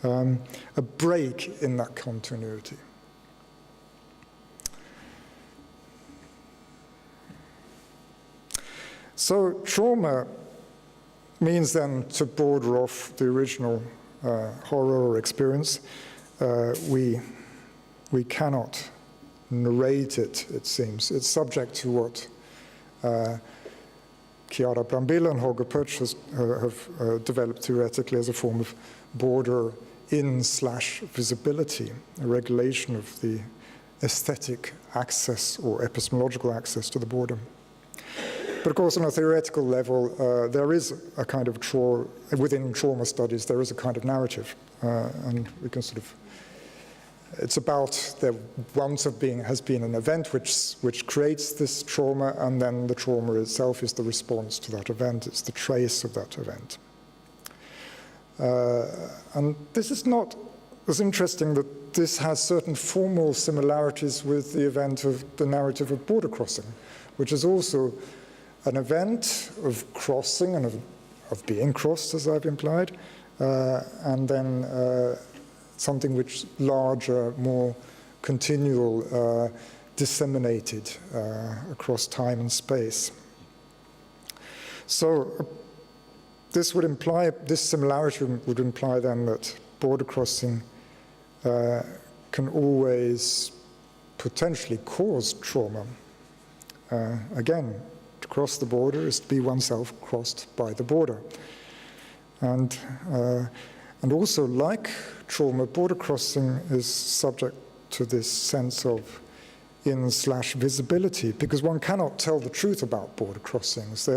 a break in that continuity. So trauma means then to border off the original horror or experience. We cannot narrate it, it seems. It's subject to what Chiara Brambilla and Holger Pötsch have developed theoretically as a form of border in/visibility, a regulation of the aesthetic access or epistemological access to the border. But of course, on a theoretical level, there is a kind of within trauma studies, there is a kind of narrative. And we can sort of, it's about there once has been an event which creates this trauma, and then the trauma itself is the response to that event. It's the trace of that event. And this is not as interesting that this has certain formal similarities with the event of the narrative of border crossing, which is also an event of crossing and of being crossed, as I've implied, and then something which larger, more continual, disseminated across time and space. So this similarity would imply then that border crossing can always potentially cause trauma. Again, to cross the border is to be oneself crossed by the border. And also, like trauma, border crossing is subject to this sense of in/visibility, because one cannot tell the truth about border crossings.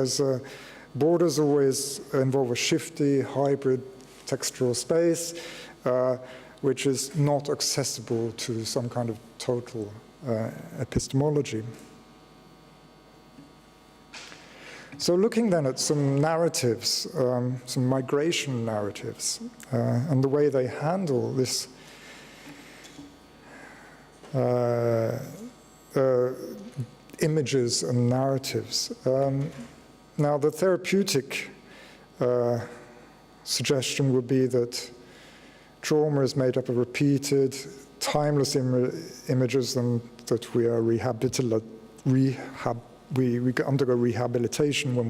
Borders always involve a shifty, hybrid textural space, which is not accessible to some kind of total epistemology. So looking then at some narratives, some migration narratives, and the way they handle this images and narratives. Now, the therapeutic suggestion would be that trauma is made up of repeated, timeless images, and that we are we undergo rehabilitation when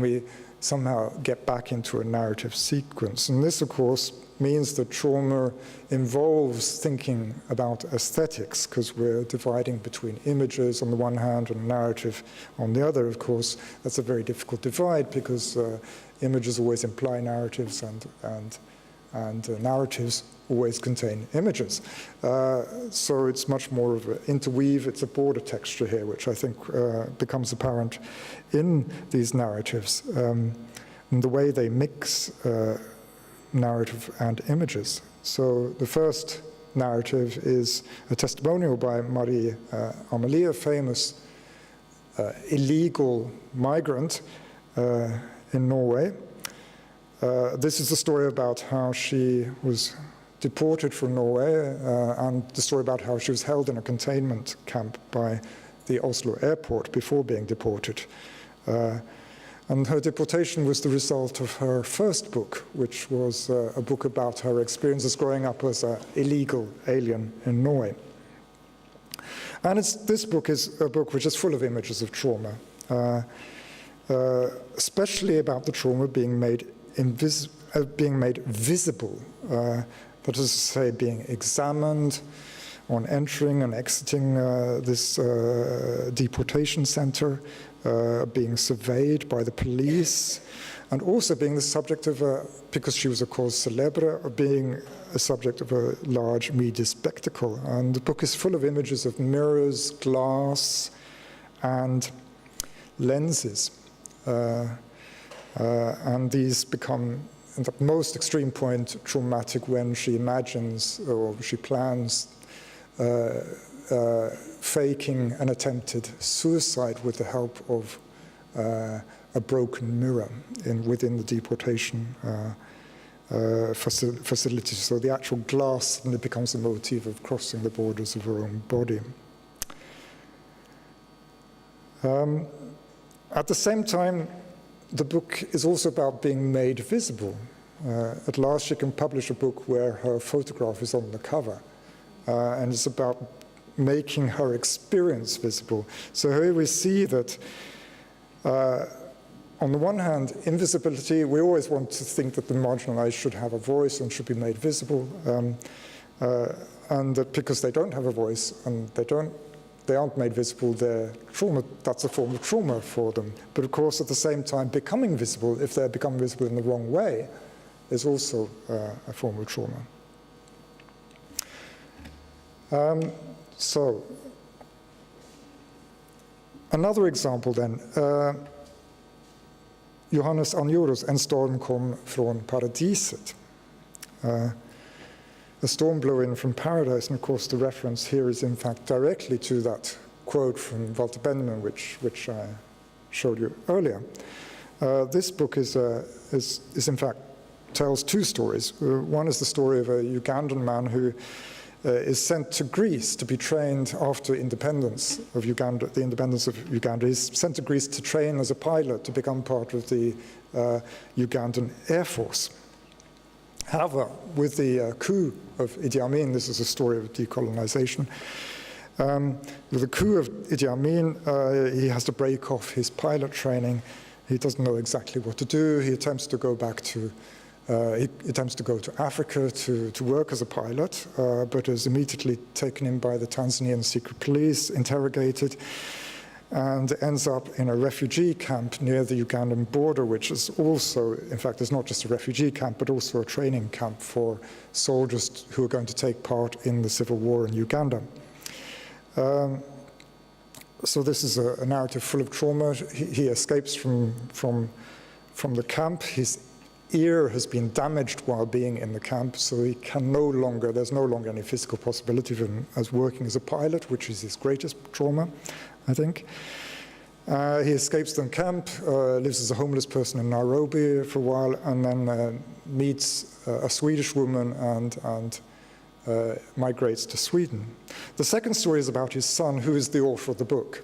we somehow get back into a narrative sequence. And this, of course, means that trauma involves thinking about aesthetics, because we're dividing between images on the one hand and narrative on the other. Of course, that's a very difficult divide, because images always imply narratives, and narratives always contain images. So it's much more of an interweave. It's a border texture here, which I think becomes apparent in these narratives, and the way they mix narrative and images. So the first narrative is a testimonial by Marie Amelie, a famous illegal migrant in Norway. This is the story about how she was deported from Norway, and the story about how she was held in a containment camp by the Oslo airport before being deported. And her deportation was the result of her first book, which was a book about her experiences growing up as an illegal alien in Norway. And this book is a book which is full of images of trauma, especially about the trauma being made visible, that is to say, being examined on entering and exiting this deportation center, being surveyed by the police, and also being the subject of because she was a cause célèbre, being a subject of a large media spectacle. And the book is full of images of mirrors, glass, and lenses. And these become, at the most extreme point, traumatic when she imagines or she plans faking an attempted suicide with the help of a broken mirror within the deportation facility. So the actual glass suddenly becomes a motif of crossing the borders of her own body. At the same time, the book is also about being made visible. At last, she can publish a book where her photograph is on the cover, and it's about making her experience visible. So here we see that, on the one hand, invisibility, we always want to think that the marginalized should have a voice and should be made visible, and that because they don't have a voice and they aren't made visible, their trauma, that's a form of trauma for them. But of course, at the same time, becoming visible, if they become visible in the wrong way, is also a form of trauma. So, another example then. Johannes Anjorus, En storm kom från paradiset. A storm blew in from paradise, and of course the reference here is in fact directly to that quote from Walter Benjamin, which I showed you earlier. This book is in fact tells two stories. One is the story of a Ugandan man who is sent to Greece to be trained after independence of Uganda, the independence of Uganda. He's sent to Greece to train as a pilot to become part of the Ugandan Air Force. However, with the coup of Idi Amin, this is a story of decolonization, with the coup of Idi Amin, he has to break off his pilot training. He doesn't know exactly what to do. He attempts to go back to He attempts to go to Africa to work as a pilot, but is immediately taken in by the Tanzanian secret police, interrogated, and ends up in a refugee camp near the Ugandan border, which is also, in fact, is not just a refugee camp, but also a training camp for soldiers who are going to take part in the civil war in Uganda. So this is a narrative full of trauma. He escapes from the camp. His ear has been damaged while being in the camp, so he can no longer, there's no longer any physical possibility of him as working as a pilot, which is his greatest trauma, I think. He escapes the camp, lives as a homeless person in Nairobi for a while, and then meets a Swedish woman and migrates to Sweden. The second story is about his son, who is the author of the book,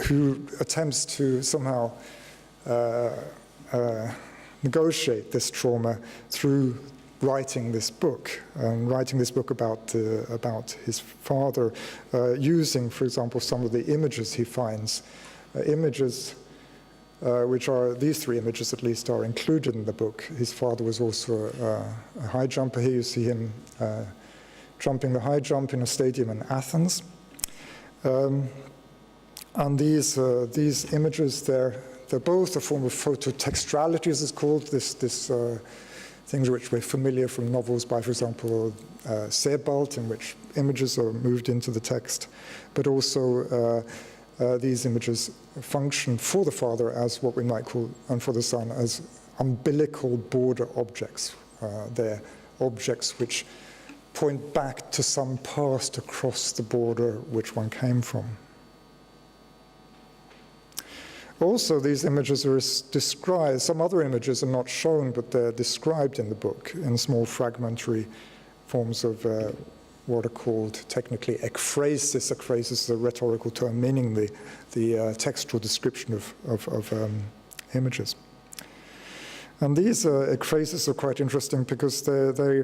who attempts to somehow negotiate this trauma through writing this book, about his father, using, for example, some of the images he finds, images which are, these three images at least, are included in the book. His father was also a high jumper. Here you see him jumping the high jump in a stadium in Athens. And these images, they're both a form of phototextuality, as it's called, this things which we're familiar from novels by, for example, Sebald, in which images are moved into the text, but also these images function for the father as what we might call, and for the son, as umbilical border objects. They're objects which point back to some past across the border which one came from. Also, these images are described, some other images are not shown, but they're described in the book in small fragmentary forms of what are called technically ekphrasis. Ekphrasis is a rhetorical term meaning the textual description of images. And these ekphrasis are quite interesting because they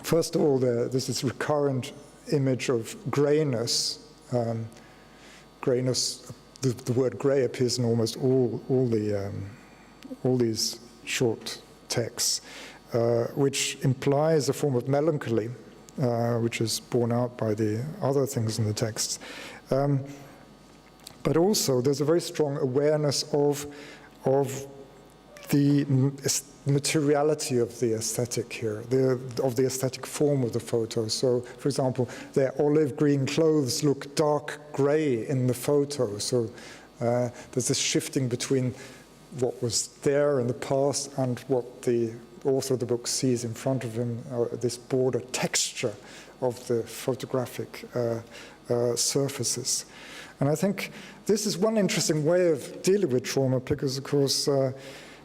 first of all, there's this recurrent image of grayness. Grayness, the word grey appears in almost all these short texts, which implies a form of melancholy, which is borne out by the other things in the text. But also, there's a very strong awareness of the materiality of the aesthetic here, of the aesthetic form of the photo. So, for example, their olive green clothes look dark grey in the photo. So there's this shifting between what was there in the past and what the author of the book sees in front of him, this border texture of the photographic surfaces. And I think this is one interesting way of dealing with trauma because, of course,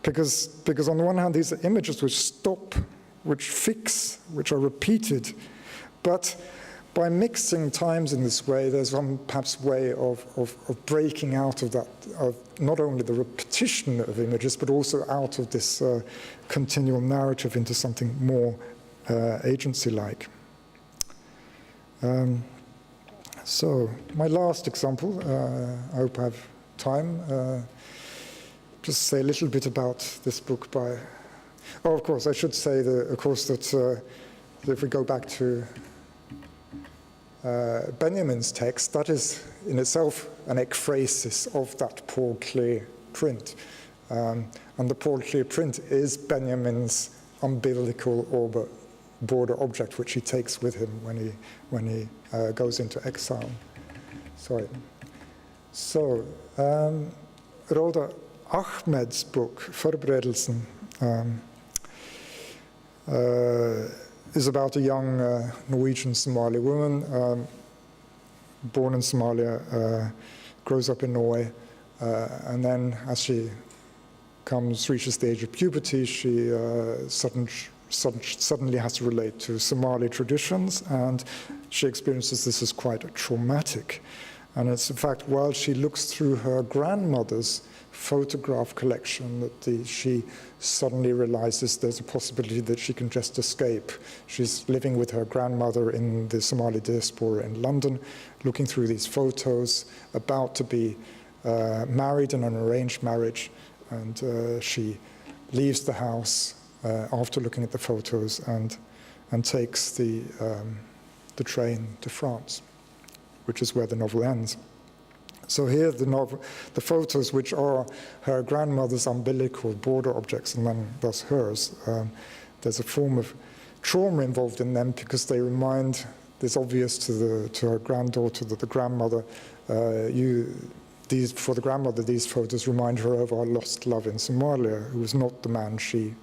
because on the one hand, these are images which stop, which fix, which are repeated. But by mixing times in this way, there's one perhaps way of breaking out of that, of not only the repetition of images, but also out of this continual narrative into something more agency-like. So my last example, I hope I have time, just say a little bit about this book by, oh, of course, I should say, that if we go back to Benjamin's text, that is in itself an ekphrasis of that Paul Klee print. And the Paul Klee print is Benjamin's umbilical or border object, which he takes with him when he goes into exile. Sorry. So, Roda Ahmed's book, Forberedelsen, is about a young Norwegian Somali woman, born in Somalia, grows up in Norway, and then as she reaches the age of puberty, she suddenly has to relate to Somali traditions, and she experiences this as quite traumatic. And it's, in fact, while she looks through her grandmother's photograph collection that she suddenly realizes there's a possibility that she can just escape. She's living with her grandmother in the Somali diaspora in London, looking through these photos, about to be married in an arranged marriage, and she leaves the house after looking at the photos and takes the train to France, which is where the novel ends. So here the photos, which are her grandmother's umbilical border objects and then thus hers, there's a form of trauma involved in them because they remind, it's obvious to her granddaughter that the grandmother, for the grandmother, these photos remind her of our lost love in Somalia, who was not the man she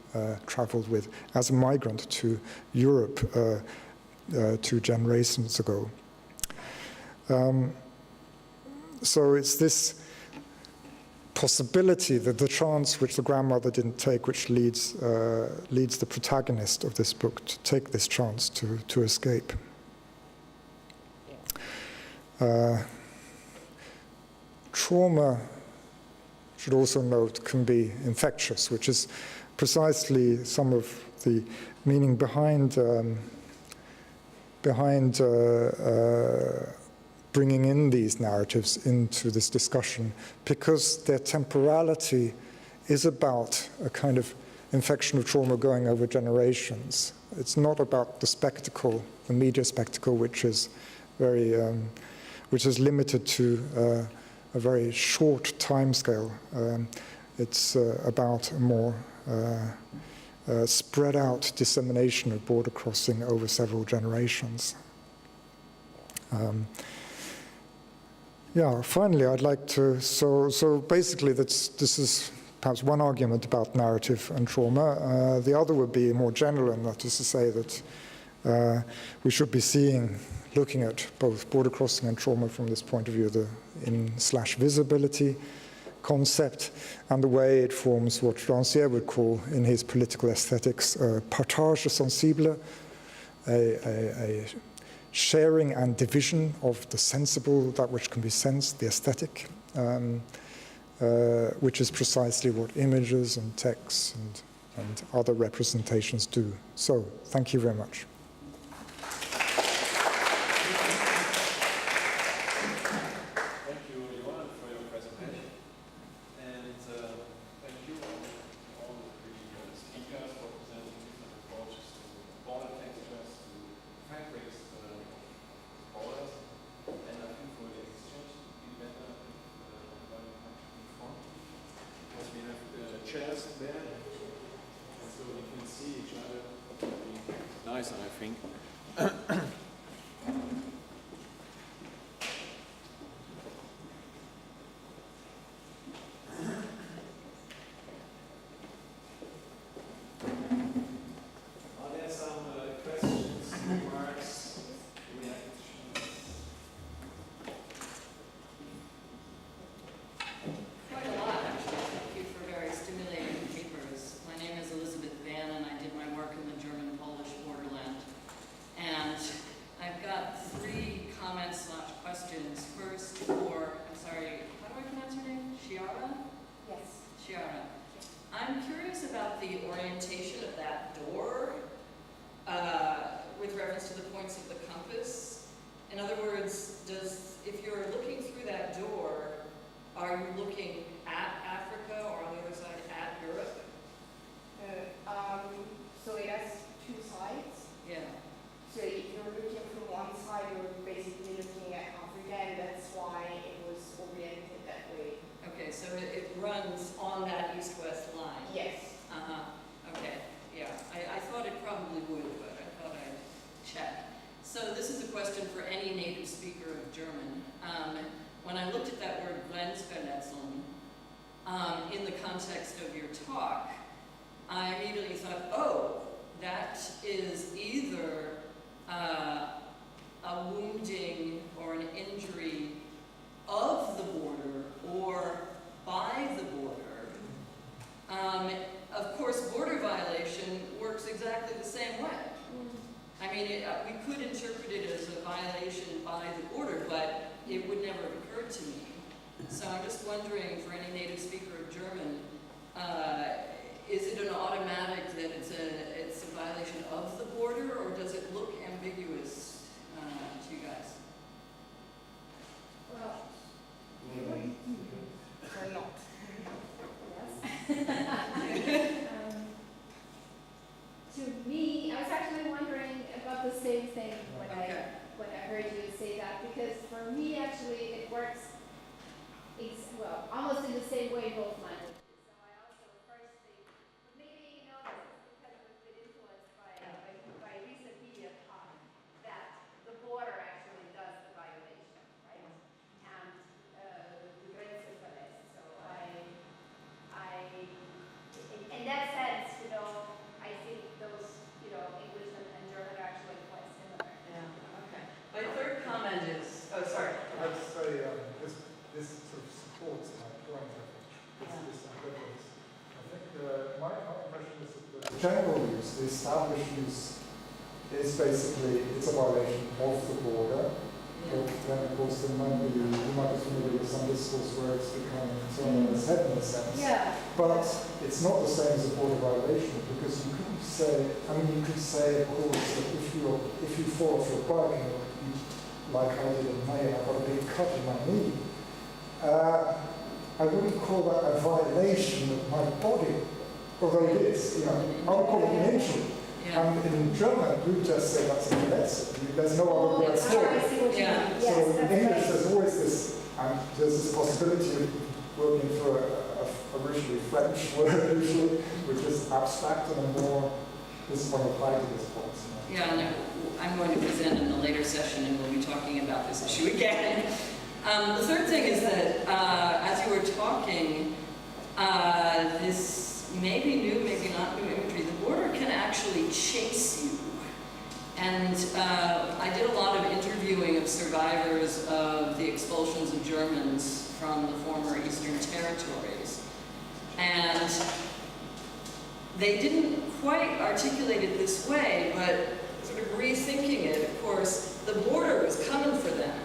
traveled with as a migrant to Europe 2 generations ago. So it's this possibility, that the chance which the grandmother didn't take, which leads the protagonist of this book to take this chance to escape. Trauma, should also note, can be infectious, which is precisely some of the meaning behind bringing in these narratives into this discussion, because their temporality is about a kind of infection of trauma going over generations. It's not about the spectacle, the media spectacle, which is limited to a very short time scale. It's about a more spread out dissemination of border crossing over several generations. Finally, I'd like to, so basically this is perhaps one argument about narrative and trauma. The other would be more general, and that is to say that we should be looking at both border crossing and trauma from this point of view, the in/visibility concept, and the way it forms what Rancière would call in his political aesthetics partage sensible, a sharing and division of the sensible, that which can be sensed, the aesthetic, which is precisely what images and texts and other representations do. So, thank you very much. Thank you, Johan, for your presentation. And thank you all the speakers for presenting different approaches to border textures, to fabrics, borders. And I think for the exchange it would be better when we come in front, because we have chairs there, and so we can see each other. It would be nicer, I think. In the context of your talk, I immediately thought, oh, that is either a wounding or an injury of the border or by the border. Of course, border violation works exactly the same way. I mean, we could interpret it as a violation by the border, but it would never have occurred to me. So I'm just wondering, for any native speaker of German, is it an automatic that it's a violation of the border, or does it look ambiguous to you guys? Well, to me, I was actually wondering about the same thing when Okay. when I heard you say that, because for me, actually, it works, well, almost in the same way in both languages. So I also first think, maybe, you know, this is because I've been influenced by recent media talk, that the border actually does the violation, right? And the Grenzenverletzung. So in that sense, you know, I think those, you know, English and German are actually quite similar. Yeah, okay. My third comment is, oh, sorry. I'd say this sort of supports my point, I think. This ambivalence. I think my impression is that the general use, the established use, is basically, it's a violation of the border. But then, of course, you might be familiar with some discourse where it's becoming concerned on its head in a sense. Yeah. But it's not the same as a border violation, because you couldn't say, I mean, you could say, of course, that if you fall off your bike, and like I did in May, and I got a big cut in my knee, I wouldn't call that a violation of my body, although it is, you know, I would call it an injury. Yeah. And in German, we just say that's a verletzung. There's no other word for I it. see what you Yeah. mean. So Yes, in that's English, right. there's always this, and there's this possibility of working through a originally French word usually, which is abstract and a more, this is one of this point. Yeah, no, I'm going to present in a later session and we'll be talking about this issue again. The third thing is that as you were talking, this maybe new, maybe not new imagery, the border can actually chase you. And I did a lot of interviewing of survivors of the expulsions of Germans from the former Eastern territories. And they didn't quite articulate it this way, but sort of rethinking it, of course, the border was coming for them.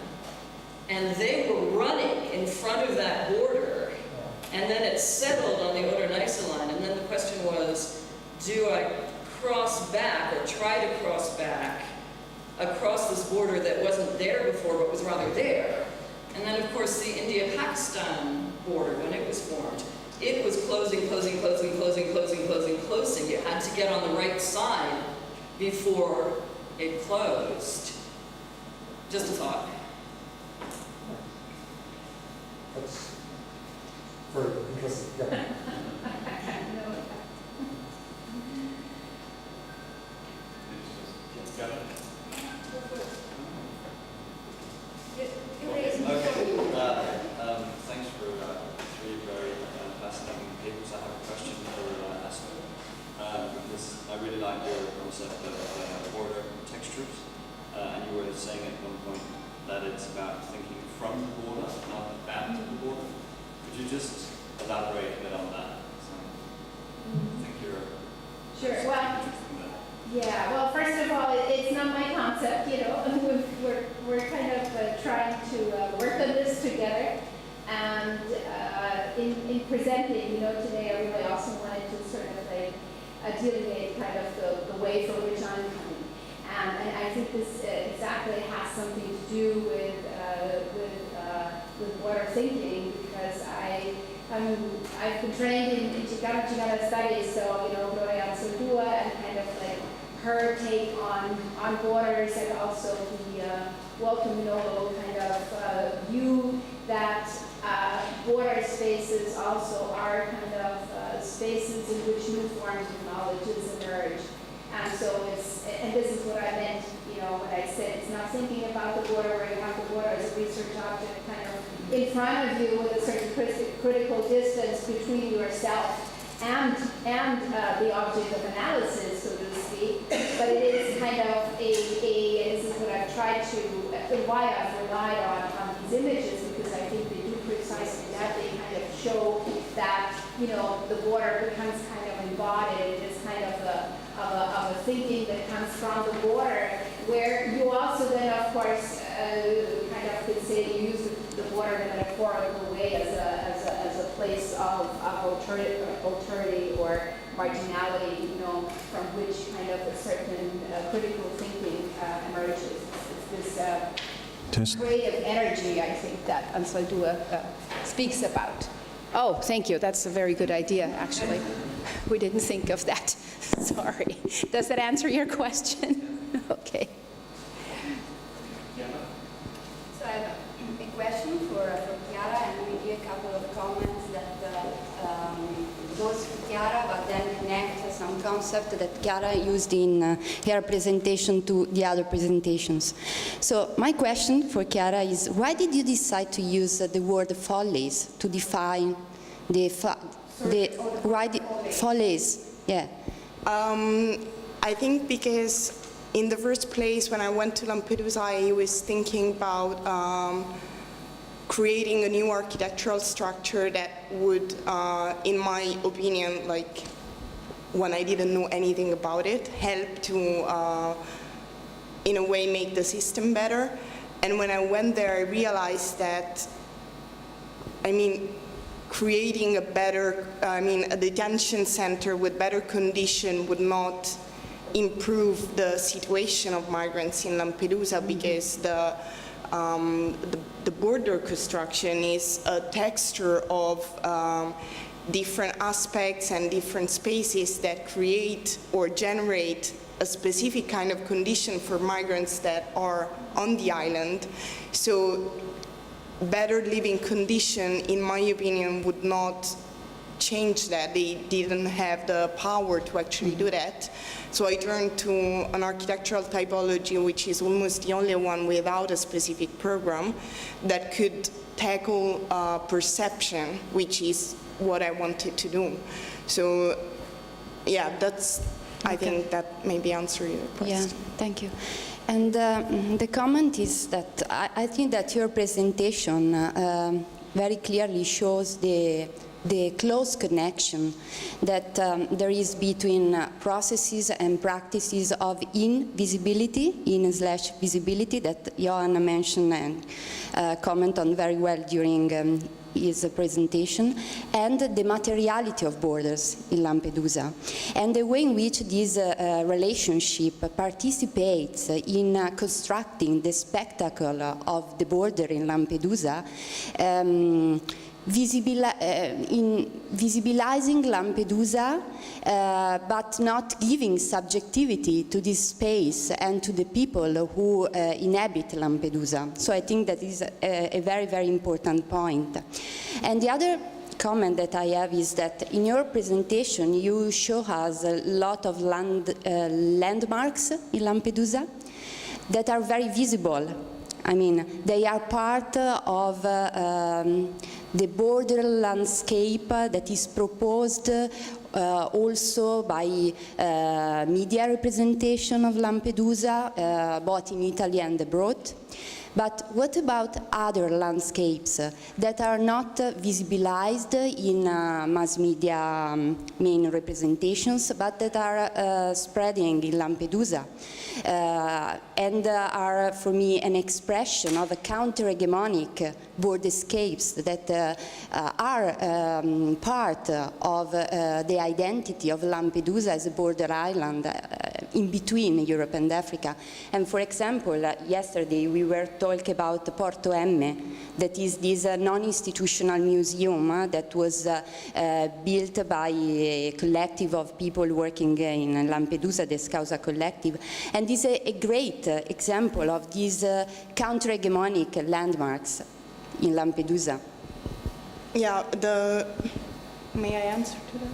And they were running in front of that border. And then it settled on the Oder-Neisse line. And then the question was, do I cross back or try to cross back across this border that wasn't there before but was rather there? And then, of course, the India-Pakistan border, when it was formed, it was closing, closing, closing, closing, closing, closing, closing. You had to get on the right side before it closed. Just a thought. That's very interesting. Yeah. Thanks for three very fascinating papers. I have a question for Astrid, because I really like your concept of border textures, and you were saying at one point that it's about thinking from the border, not about the border. Could you just elaborate a bit on that? I think you're... Sure, well, yeah, well, first of all, it's not my concept, you know, we're kind of trying to work on this together, and in presenting, you know, today I really also wanted to sort of like delineate kind of the way from which I'm coming, and I think this exactly has something to do with border thinking, because I've been trained in Chicana studies, so, you know, Gloria Sodua, and kind of like her take on borders, and also the Walter Manolo kind of view that border spaces also are kind of spaces in which new forms of knowledges emerge. And so and this is what I meant, you know, when I said it's not thinking about the border where you have the border as a research object kind of in front of you with a certain critical distance between yourself and the object of analysis, so to speak. But it is kind of this is what I've tried to, why I've relied on these images, because I think they do precisely that. They kind of show that, you know, the border becomes kind of embodied. It is kind of a thinking that comes from the border, where you also then, of course, kind of could say you use the border in a metaphorical way as a place of alterity or marginality, you know, from which kind of a certain critical thinking emerges. It's this creative energy, I think, that Ansaldua speaks about. Oh, thank you. That's a very good idea, actually. We didn't think of that. Sorry. Does that answer your question? Okay. So I have a question for Chiara and maybe a couple of comments that goes to Chiara, but then connect some concept that Chiara used in her presentation to the other presentations. So my question for Chiara is, why did you decide to use the word follies to define follies? Yeah. I think because in the first place, when I went to Lampedusa, I was thinking about creating a new architectural structure that would, in my opinion, like when I didn't know anything about it, help to, in a way, make the system better. And when I went there, I realized that, I mean, creating a better, a detention center with better condition would not improve the situation of migrants in Lampedusa, because the border construction is a texture of different aspects and different spaces that create or generate a specific kind of condition for migrants that are on the island. So better living condition, in my opinion, would not change that. They didn't have the power to actually do that. So I turned to an architectural typology, which is almost the only one without a specific program that could tackle perception, which is what I wanted to do. So yeah, that's, I think that maybe answer your question. Yeah, thank you. And the comment is that I think that your presentation very clearly shows the close connection that there is between processes and practices of invisibility, in/visibility, that Johan mentioned and commented on very well during his presentation, and the materiality of borders in Lampedusa, and the way in which this relationship participates in constructing the spectacle of the border in Lampedusa, in visibilizing Lampedusa, but not giving subjectivity to this space and to the people who inhabit Lampedusa. So I think that is a very, very important point. And the other comment that I have is that in your presentation you show us a lot of landmarks in Lampedusa that are very visible. I mean, they are part of the border landscape that is proposed also by media representation of Lampedusa, both in Italy and abroad. But what about other landscapes that are not visibilized in mass media main representations, but that are spreading in Lampedusa and are, for me, an expression of a counter-hegemonic borderscapes that are part of the identity of Lampedusa as a border island in between Europe and Africa. And for example, yesterday we were talking about Porto M, that is this non-institutional museum that was built by a collective of people working in Lampedusa, the Scausa Collective, and is a great example of these counter-hegemonic landmarks in Lampedusa. Yeah, may I answer to that?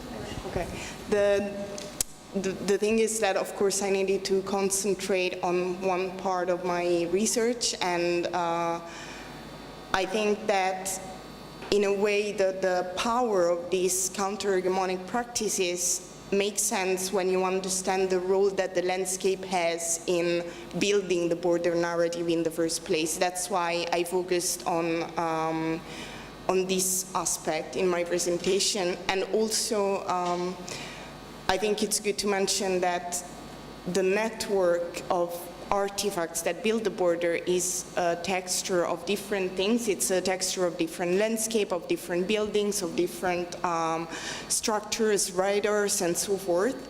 Okay. The thing is that, of course, I needed to concentrate on one part of my research, and I think that, in a way, the power of these counter-hegemonic practices makes sense when you understand the role that the landscape has in building the border narrative in the first place. That's why I focused on this aspect in my presentation. And also, I think it's good to mention that the network of artifacts that build the border is a texture of different things. It's a texture of different landscape, of different buildings, of different structures, riders, and so forth.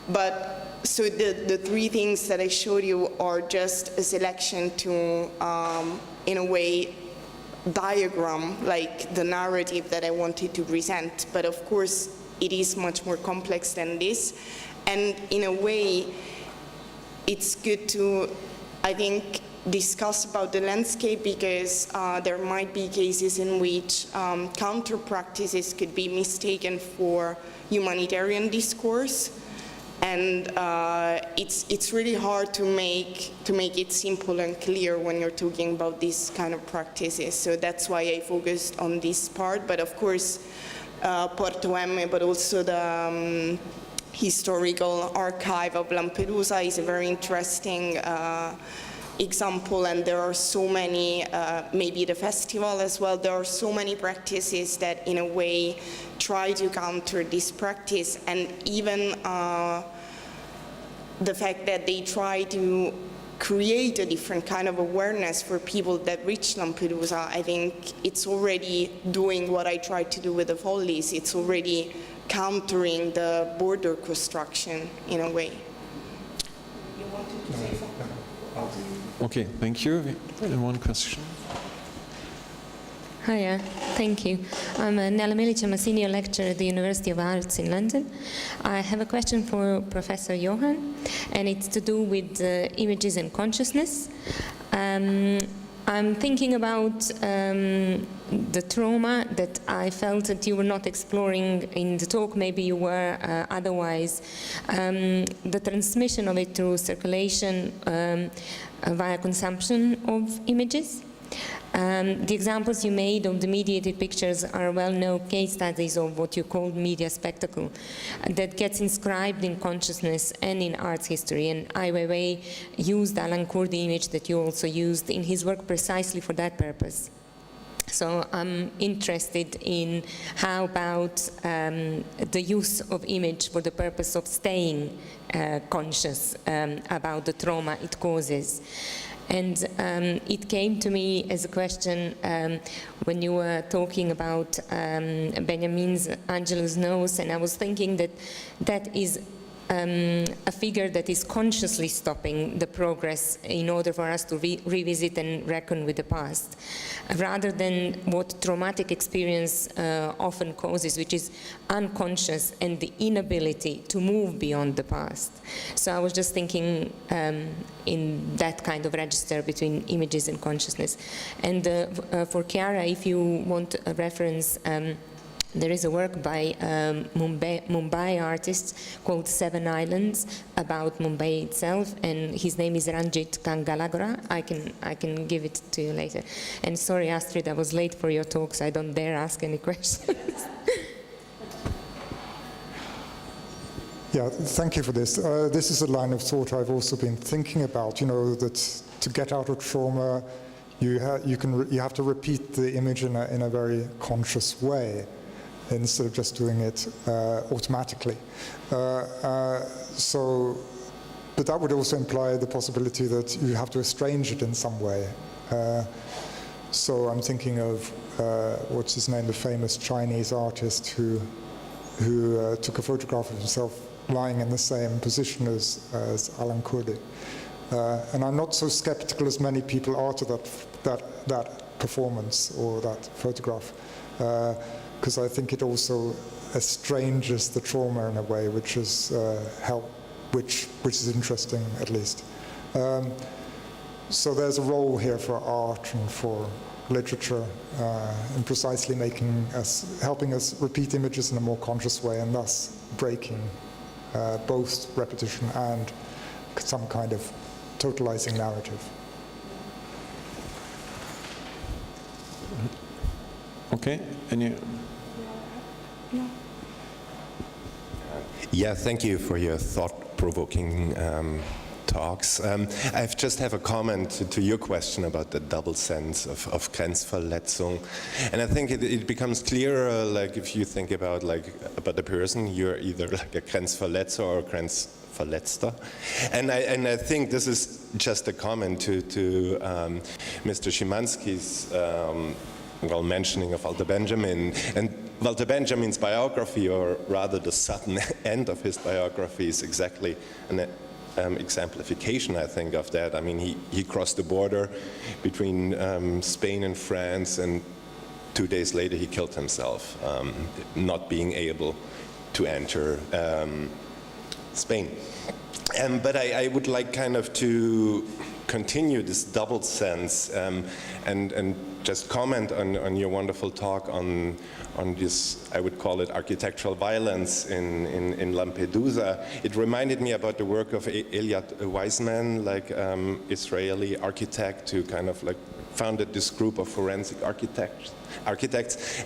But so the three things that I showed you are just a selection to, in a way, diagram like the narrative that I wanted to present. But of course, it is much more complex than this. And in a way, it's good to, I think, discuss about the landscape, because there might be cases in which counter practices could be mistaken for humanitarian discourse, and it's really hard to make it simple and clear when you're talking about these kind of practices. So that's why I focused on this part. But of course, Porto M, but also the historical archive of Lampedusa is a very interesting example, and there are so many, maybe the festival as well, there are so many practices that in a way try to counter this practice, and even the fact that they try to create a different kind of awareness for people that reach Lampedusa. I think it's already doing what I tried to do with the Follies. It's already countering the border construction in a way. You wanted to say something? Okay, thank you. And one question. Hiya, thank you. I'm Nella Milic, I'm a senior lecturer at the University of Arts in London. I have a question for Professor Johan, and it's to do with images and consciousness. I'm thinking about the trauma that I felt that you were not exploring in the talk, maybe you were otherwise. The transmission of it through circulation via consumption of images. The examples you made of the mediated pictures are well-known case studies of what you called media spectacle that gets inscribed in consciousness and in arts history. And Ai Weiwei used Alan Kurdi image that you also used in his work precisely for that purpose. So I'm interested in how about the use of image for the purpose of staying conscious about the trauma it causes. And it came to me as a question when you were talking about Benjamin's Angelus Nose, and I was thinking that that is a figure that is consciously stopping the progress in order for us to revisit and reckon with the past, rather than what traumatic experience often causes, which is unconscious and the inability to move beyond the past. So I was just thinking in that kind of register between images and consciousness. And for Chiara, if you want a reference, there is a work by Mumbai artists called Seven Islands about Mumbai itself, and his name is Ranjit Kangalagra. I can give it to you later. And sorry, Astrid, I was late for your talk, so I don't dare ask any questions. Yeah, thank you for this. This is a line of thought I've also been thinking about, you know, that to get out of trauma, you have to repeat the image in a very conscious way, instead of just doing it automatically. But that would also imply the possibility that you have to estrange it in some way. So I'm thinking of, what's his name, the famous Chinese artist who took a photograph of himself lying in the same position as Alan Kurdi. And I'm not so skeptical as many people are to that performance or that photograph. Because I think it also estranges the trauma in a way, which is which is interesting, at least. So there's a role here for art and for literature in precisely helping us repeat images in a more conscious way, and thus breaking both repetition and some kind of totalizing narrative. Okay, any? Yeah, thank you for your thought-provoking talks. I just have a comment to your question about the double sense of Grenzverletzung, and I think it becomes clearer, like if you think about a person, you're either like a Grenzverletzer or a Grenzverletzter, and I think this is just a comment to Mr. Schimanski's mentioning of Walter Benjamin. And Walter Benjamin's biography, or rather the sudden end of his biography, is exactly an exemplification, I think, of that. I mean, he crossed the border between Spain and France, and 2 days later he killed himself, not being able to enter Spain. But I would like kind of to continue this double sense and just comment on your wonderful talk on this, I would call it architectural violence in Lampedusa. It reminded me about the work of Elliot Weizmann, like Israeli architect who kind of like founded this group of forensic architects.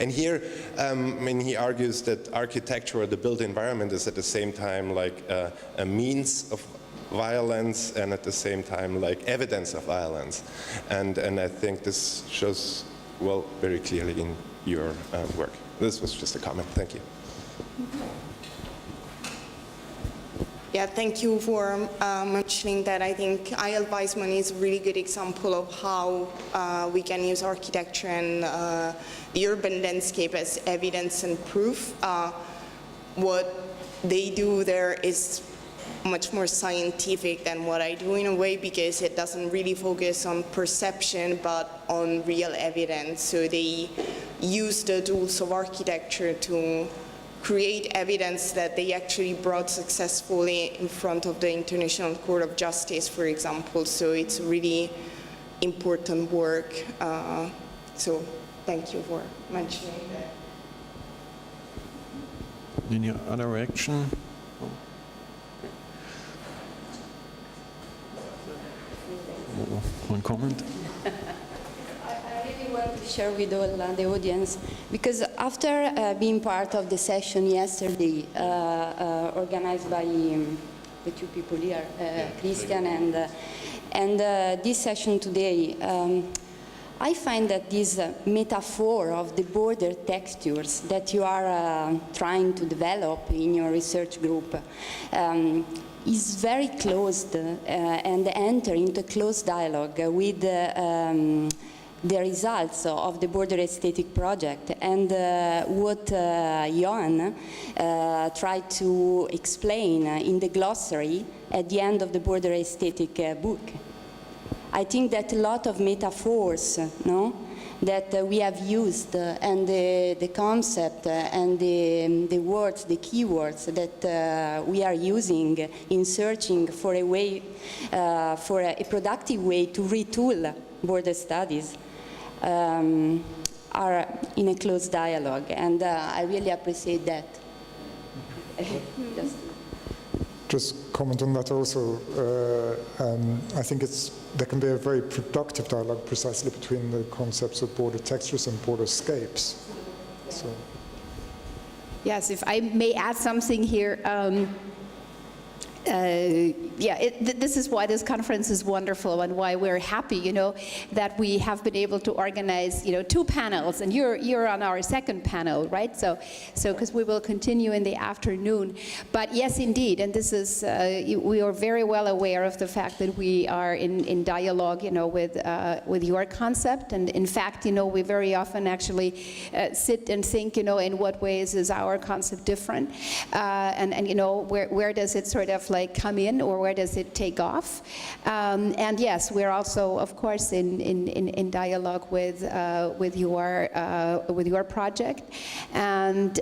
And here, I mean, he argues that architecture or the built environment is at the same time like a means of violence and at the same time like evidence of violence. And I think this shows, well, very clearly in your work. This was just a comment. Thank you. Yeah, thank you for mentioning that. I think I.L. Weizmann is a really good example of how we can use architecture and the urban landscape as evidence and proof. What they do there is much more scientific than what I do in a way, because it doesn't really focus on perception but on real evidence. So they use the tools of architecture to create evidence that they actually brought successfully in front of the International Court of Justice, for example. So it's really important work. So thank you for mentioning that. Any other action? One comment? I really want to share with all the audience, because after being part of the session yesterday, organized by the two people here, Christian and this session today, I find that this metaphor of the border textures that you are trying to develop in your research group is very closed and enter into close dialogue with the results of the border aesthetic project and what Johan tried to explain in the glossary at the end of the border aesthetic book. I think that a lot of metaphors, that we have used and the concept and the words, the keywords that we are using in searching for a way, for a productive way to retool border studies are in a close dialogue, and I really appreciate that. Just comment on that also. I think there can be a very productive dialogue precisely between the concepts of border textures and borderscapes. So. Yes, if I may add something here. This is why this conference is wonderful and why we're happy, that we have been able to organize, two panels, and you're on our second panel, right? So because we will continue in the afternoon. But yes, indeed, and this is, we are very well aware of the fact that we are in dialogue, with your concept, and in fact, we very often actually sit and think, in what ways is our concept different, and where does it sort of like come in, or where does it take off? And yes, we're also, of course, in dialogue with your project, and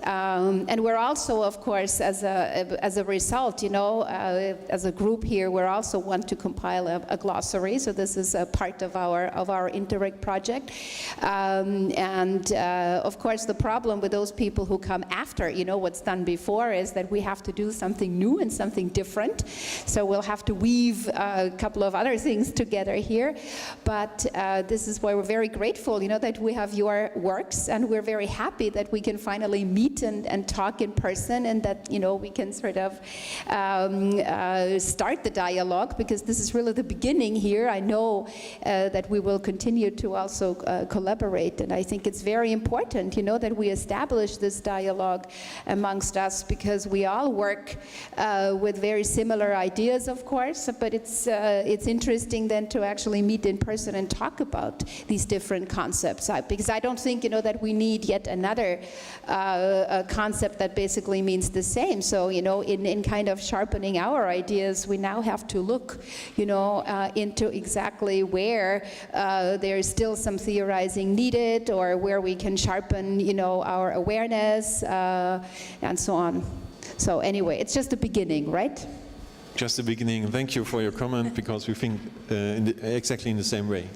we're also, of course, as a result, as a group here, we also want to compile a glossary. So this is a part of our Interreg project, and of course, the problem with those people who come after, what's done before, is that we have to do something new and something different. So we'll have to weave a couple of other things together here. But this is why we're very grateful, that we have your works, and we're very happy that we can finally meet and talk in person, and that, we can sort of start the dialogue, because this is really the beginning here. I know that we will continue to also collaborate, and I think it's very important, that we establish this dialogue amongst us, because we all work with very similar ideas, of course, but it's interesting then to actually meet in person and talk about these different concepts, because I don't think, that we need yet another concept that basically means the same. So, in kind of sharpening our ideas, we now have to look, into exactly where there's still some theorizing needed, or where we can sharpen, our awareness, and so on. So anyway, it's just the beginning, right? just the beginning. Thank you for your comment, because we think exactly in the same way.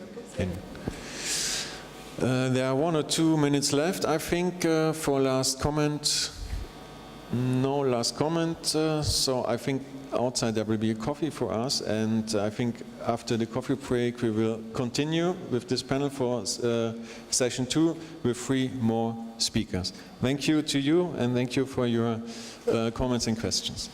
There are 1 or 2 minutes left, I think, for last comment. No last comment, so I think outside there will be a coffee for us, and I think after the coffee break we will continue with this panel for session 2 with 3 more speakers. Thank you to you, and thank you for your comments and questions.